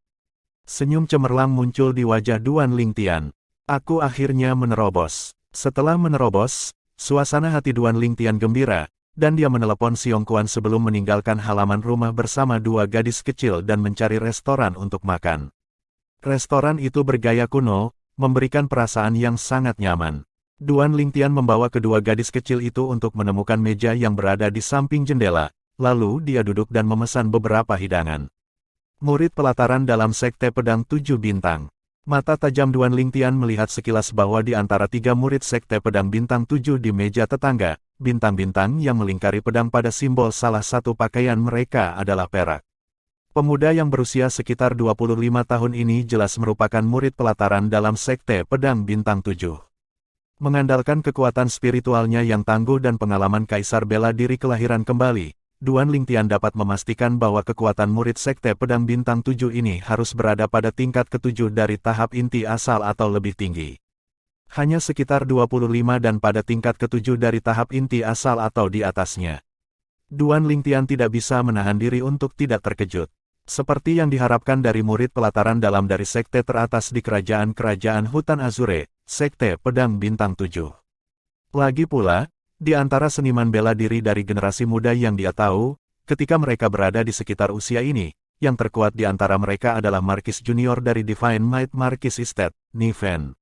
Senyum cemerlang muncul di wajah Duan Lingtian. "Aku akhirnya menerobos." Setelah menerobos, suasana hati Duan Lingtian gembira, dan dia menelepon Xiong Quan sebelum meninggalkan halaman rumah bersama 2 gadis kecil dan mencari restoran untuk makan. Restoran itu bergaya kuno, memberikan perasaan yang sangat nyaman. Duan Lingtian membawa kedua gadis kecil itu untuk menemukan meja yang berada di samping jendela, lalu dia duduk dan memesan beberapa hidangan. Murid pelataran dalam Sekte Pedang 7 bintang. Mata tajam Duan Lingtian melihat sekilas bahwa di antara 3 murid Sekte Pedang Bintang 7 di meja tetangga, bintang-bintang yang melingkari pedang pada simbol salah satu pakaian mereka adalah perak. Pemuda yang berusia sekitar 25 tahun ini jelas merupakan murid pelataran dalam Sekte Pedang Bintang 7. Mengandalkan kekuatan spiritualnya yang tangguh dan pengalaman Kaisar Bela Diri kelahiran kembali, Duan Lingtian dapat memastikan bahwa kekuatan murid Sekte Pedang Bintang 7 ini harus berada pada tingkat ke-7 dari tahap inti asal atau lebih tinggi. Hanya sekitar 25 dan pada tingkat ketujuh dari tahap inti asal atau di atasnya. Duan Lingtian tidak bisa menahan diri untuk tidak terkejut. Seperti yang diharapkan dari murid pelataran dalam dari sekte teratas di kerajaan-kerajaan Hutan Azure, Sekte Pedang Bintang 7. Lagi pula, di antara seniman bela diri dari generasi muda yang dia tahu, ketika mereka berada di sekitar usia ini, yang terkuat di antara mereka adalah Marquis Junior dari Divine Might Marquis Estate, Niven.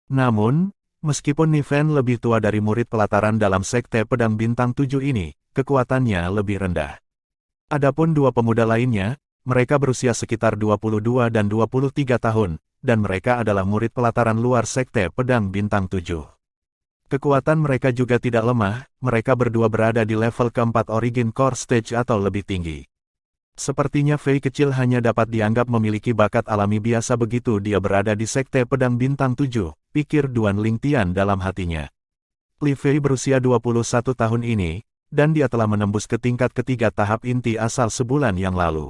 Namun, meskipun Niven lebih tua dari murid pelataran dalam Sekte Pedang Bintang 7 ini, kekuatannya lebih rendah. Adapun dua pemuda lainnya, mereka berusia sekitar 22 dan 23 tahun, dan mereka adalah murid pelataran luar Sekte Pedang Bintang 7. Kekuatan mereka juga tidak lemah, mereka berdua berada di level keempat Origin Core Stage atau lebih tinggi. Sepertinya Fei kecil hanya dapat dianggap memiliki bakat alami biasa begitu dia berada di Sekte Pedang Bintang 7, pikir Duan Lingtian dalam hatinya. Li Fei berusia 21 tahun ini, dan dia telah menembus ke tingkat ketiga tahap inti asal sebulan yang lalu.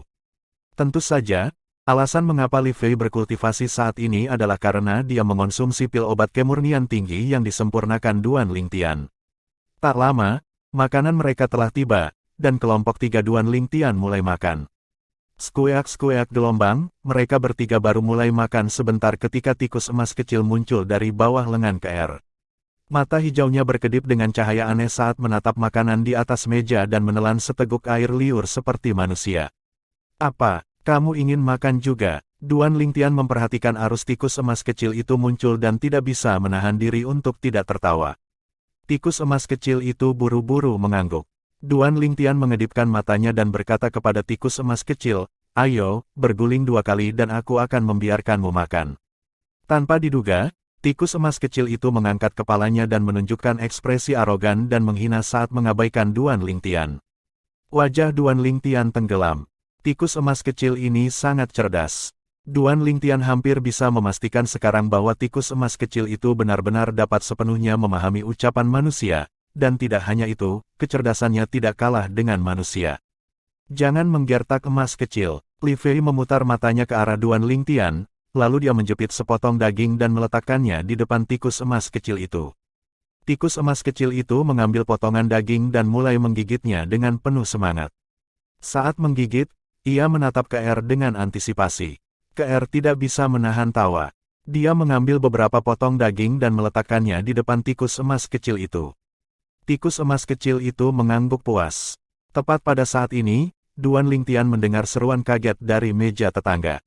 Tentu saja, alasan mengapa Li Fei berkultivasi saat ini adalah karena dia mengonsumsi pil obat kemurnian tinggi yang disempurnakan Duan Lingtian. Tak lama, makanan mereka telah tiba, dan kelompok tiga Duan Lingtian mulai makan. Skueak-skueak gelombang, mereka bertiga baru mulai makan sebentar ketika tikus emas kecil muncul dari bawah lengan KR. Mata hijaunya berkedip dengan cahaya aneh saat menatap makanan di atas meja dan menelan seteguk air liur seperti manusia. Apa, kamu ingin makan juga? Duan Lingtian memperhatikan arus tikus emas kecil itu muncul dan tidak bisa menahan diri untuk tidak tertawa. Tikus emas kecil itu buru-buru mengangguk. Duan Lingtian mengedipkan matanya dan berkata kepada tikus emas kecil, "Ayo, berguling 2 kali dan aku akan membiarkanmu makan." Tanpa diduga, tikus emas kecil itu mengangkat kepalanya dan menunjukkan ekspresi arogan dan menghina saat mengabaikan Duan Lingtian. Wajah Duan Lingtian tenggelam. Tikus emas kecil ini sangat cerdas. Duan Lingtian hampir bisa memastikan sekarang bahwa tikus emas kecil itu benar-benar dapat sepenuhnya memahami ucapan manusia, dan tidak hanya itu, kecerdasannya tidak kalah dengan manusia. Jangan menggertak emas kecil. Li Fei memutar matanya ke arah Duan Lingtian, lalu dia menjepit sepotong daging dan meletakkannya di depan tikus emas kecil itu. Tikus emas kecil itu mengambil potongan daging dan mulai menggigitnya dengan penuh semangat. Saat menggigit, ia menatap KR dengan antisipasi. KR tidak bisa menahan tawa. Dia mengambil beberapa potong daging dan meletakkannya di depan tikus emas kecil itu. Tikus emas kecil itu mengangguk puas. Tepat pada saat ini, Duan Lingtian mendengar seruan kaget dari meja tetangga.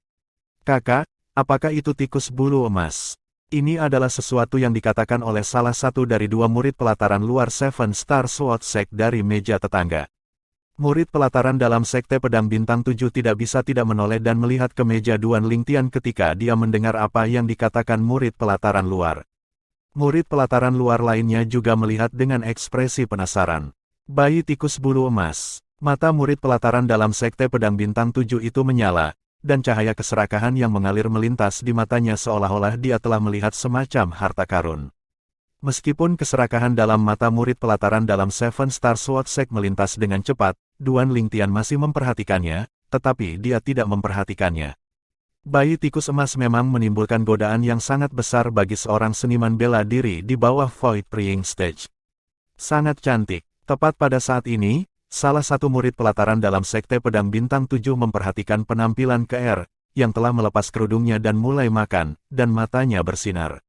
"Kakak, apakah itu tikus bulu emas?" Ini adalah sesuatu yang dikatakan oleh salah satu dari dua murid pelataran luar Seven Star Sword Sect dari meja tetangga. Murid pelataran dalam Sekte Pedang Bintang 7 tidak bisa tidak menoleh dan melihat ke meja Duan Lingtian ketika dia mendengar apa yang dikatakan murid pelataran luar. Murid pelataran luar lainnya juga melihat dengan ekspresi penasaran. Bayi tikus bulu emas. Mata murid pelataran dalam Sekte Pedang Bintang 7 itu menyala, dan cahaya keserakahan yang mengalir melintas di matanya seolah-olah dia telah melihat semacam harta karun. Meskipun keserakahan dalam mata murid pelataran dalam Seven Star Sword Sect melintas dengan cepat, Duan Lingtian masih memperhatikannya, tetapi dia tidak memperhatikannya. Bayi tikus emas memang menimbulkan godaan yang sangat besar bagi seorang seniman bela diri di bawah Void Praying Stage. Sangat cantik. Tepat pada saat ini, salah satu murid pelataran dalam Sekte Pedang Bintang 7 memperhatikan penampilan KR, yang telah melepas kerudungnya dan mulai makan, dan matanya bersinar.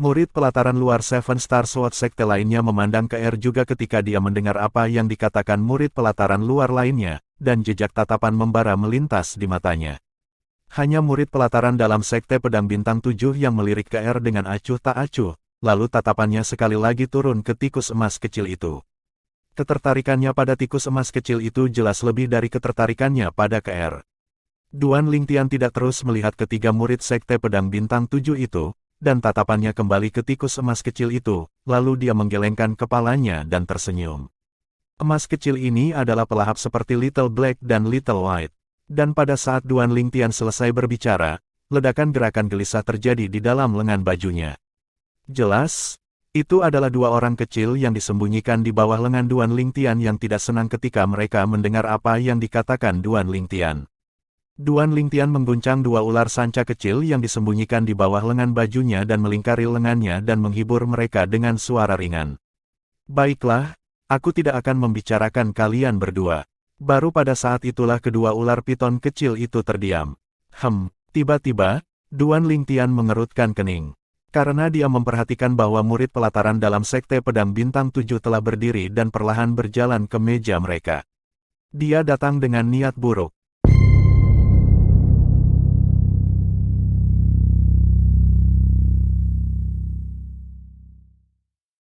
Murid pelataran luar Seven Star Sword Sekte lainnya memandang KR juga ketika dia mendengar apa yang dikatakan murid pelataran luar lainnya, dan jejak tatapan membara melintas di matanya. Hanya murid pelataran dalam Sekte Pedang Bintang 7 yang melirik KR dengan acuh tak acuh, lalu tatapannya sekali lagi turun ke tikus emas kecil itu. Ketertarikannya pada tikus emas kecil itu jelas lebih dari ketertarikannya pada KR. Duan Lingtian tidak terus melihat ketiga murid Sekte Pedang Bintang 7 itu, dan tatapannya kembali ke tikus emas kecil itu, lalu dia menggelengkan kepalanya dan tersenyum. Emas kecil ini adalah pelahap seperti Little Black dan Little White. Dan pada saat Duan Lingtian selesai berbicara, ledakan gerakan gelisah terjadi di dalam lengan bajunya. Jelas, itu adalah dua orang kecil yang disembunyikan di bawah lengan Duan Lingtian yang tidak senang ketika mereka mendengar apa yang dikatakan Duan Lingtian. Duan Lingtian mengguncang dua ular sanca kecil yang disembunyikan di bawah lengan bajunya dan melingkari lengannya dan menghibur mereka dengan suara ringan. Baiklah, aku tidak akan membicarakan kalian berdua. Baru pada saat itulah kedua ular piton kecil itu terdiam. Tiba-tiba, Duan Lingtian mengerutkan kening. Karena dia memperhatikan bahwa murid pelataran dalam Sekte Pedang Bintang 7 telah berdiri dan perlahan berjalan ke meja mereka. Dia datang dengan niat buruk.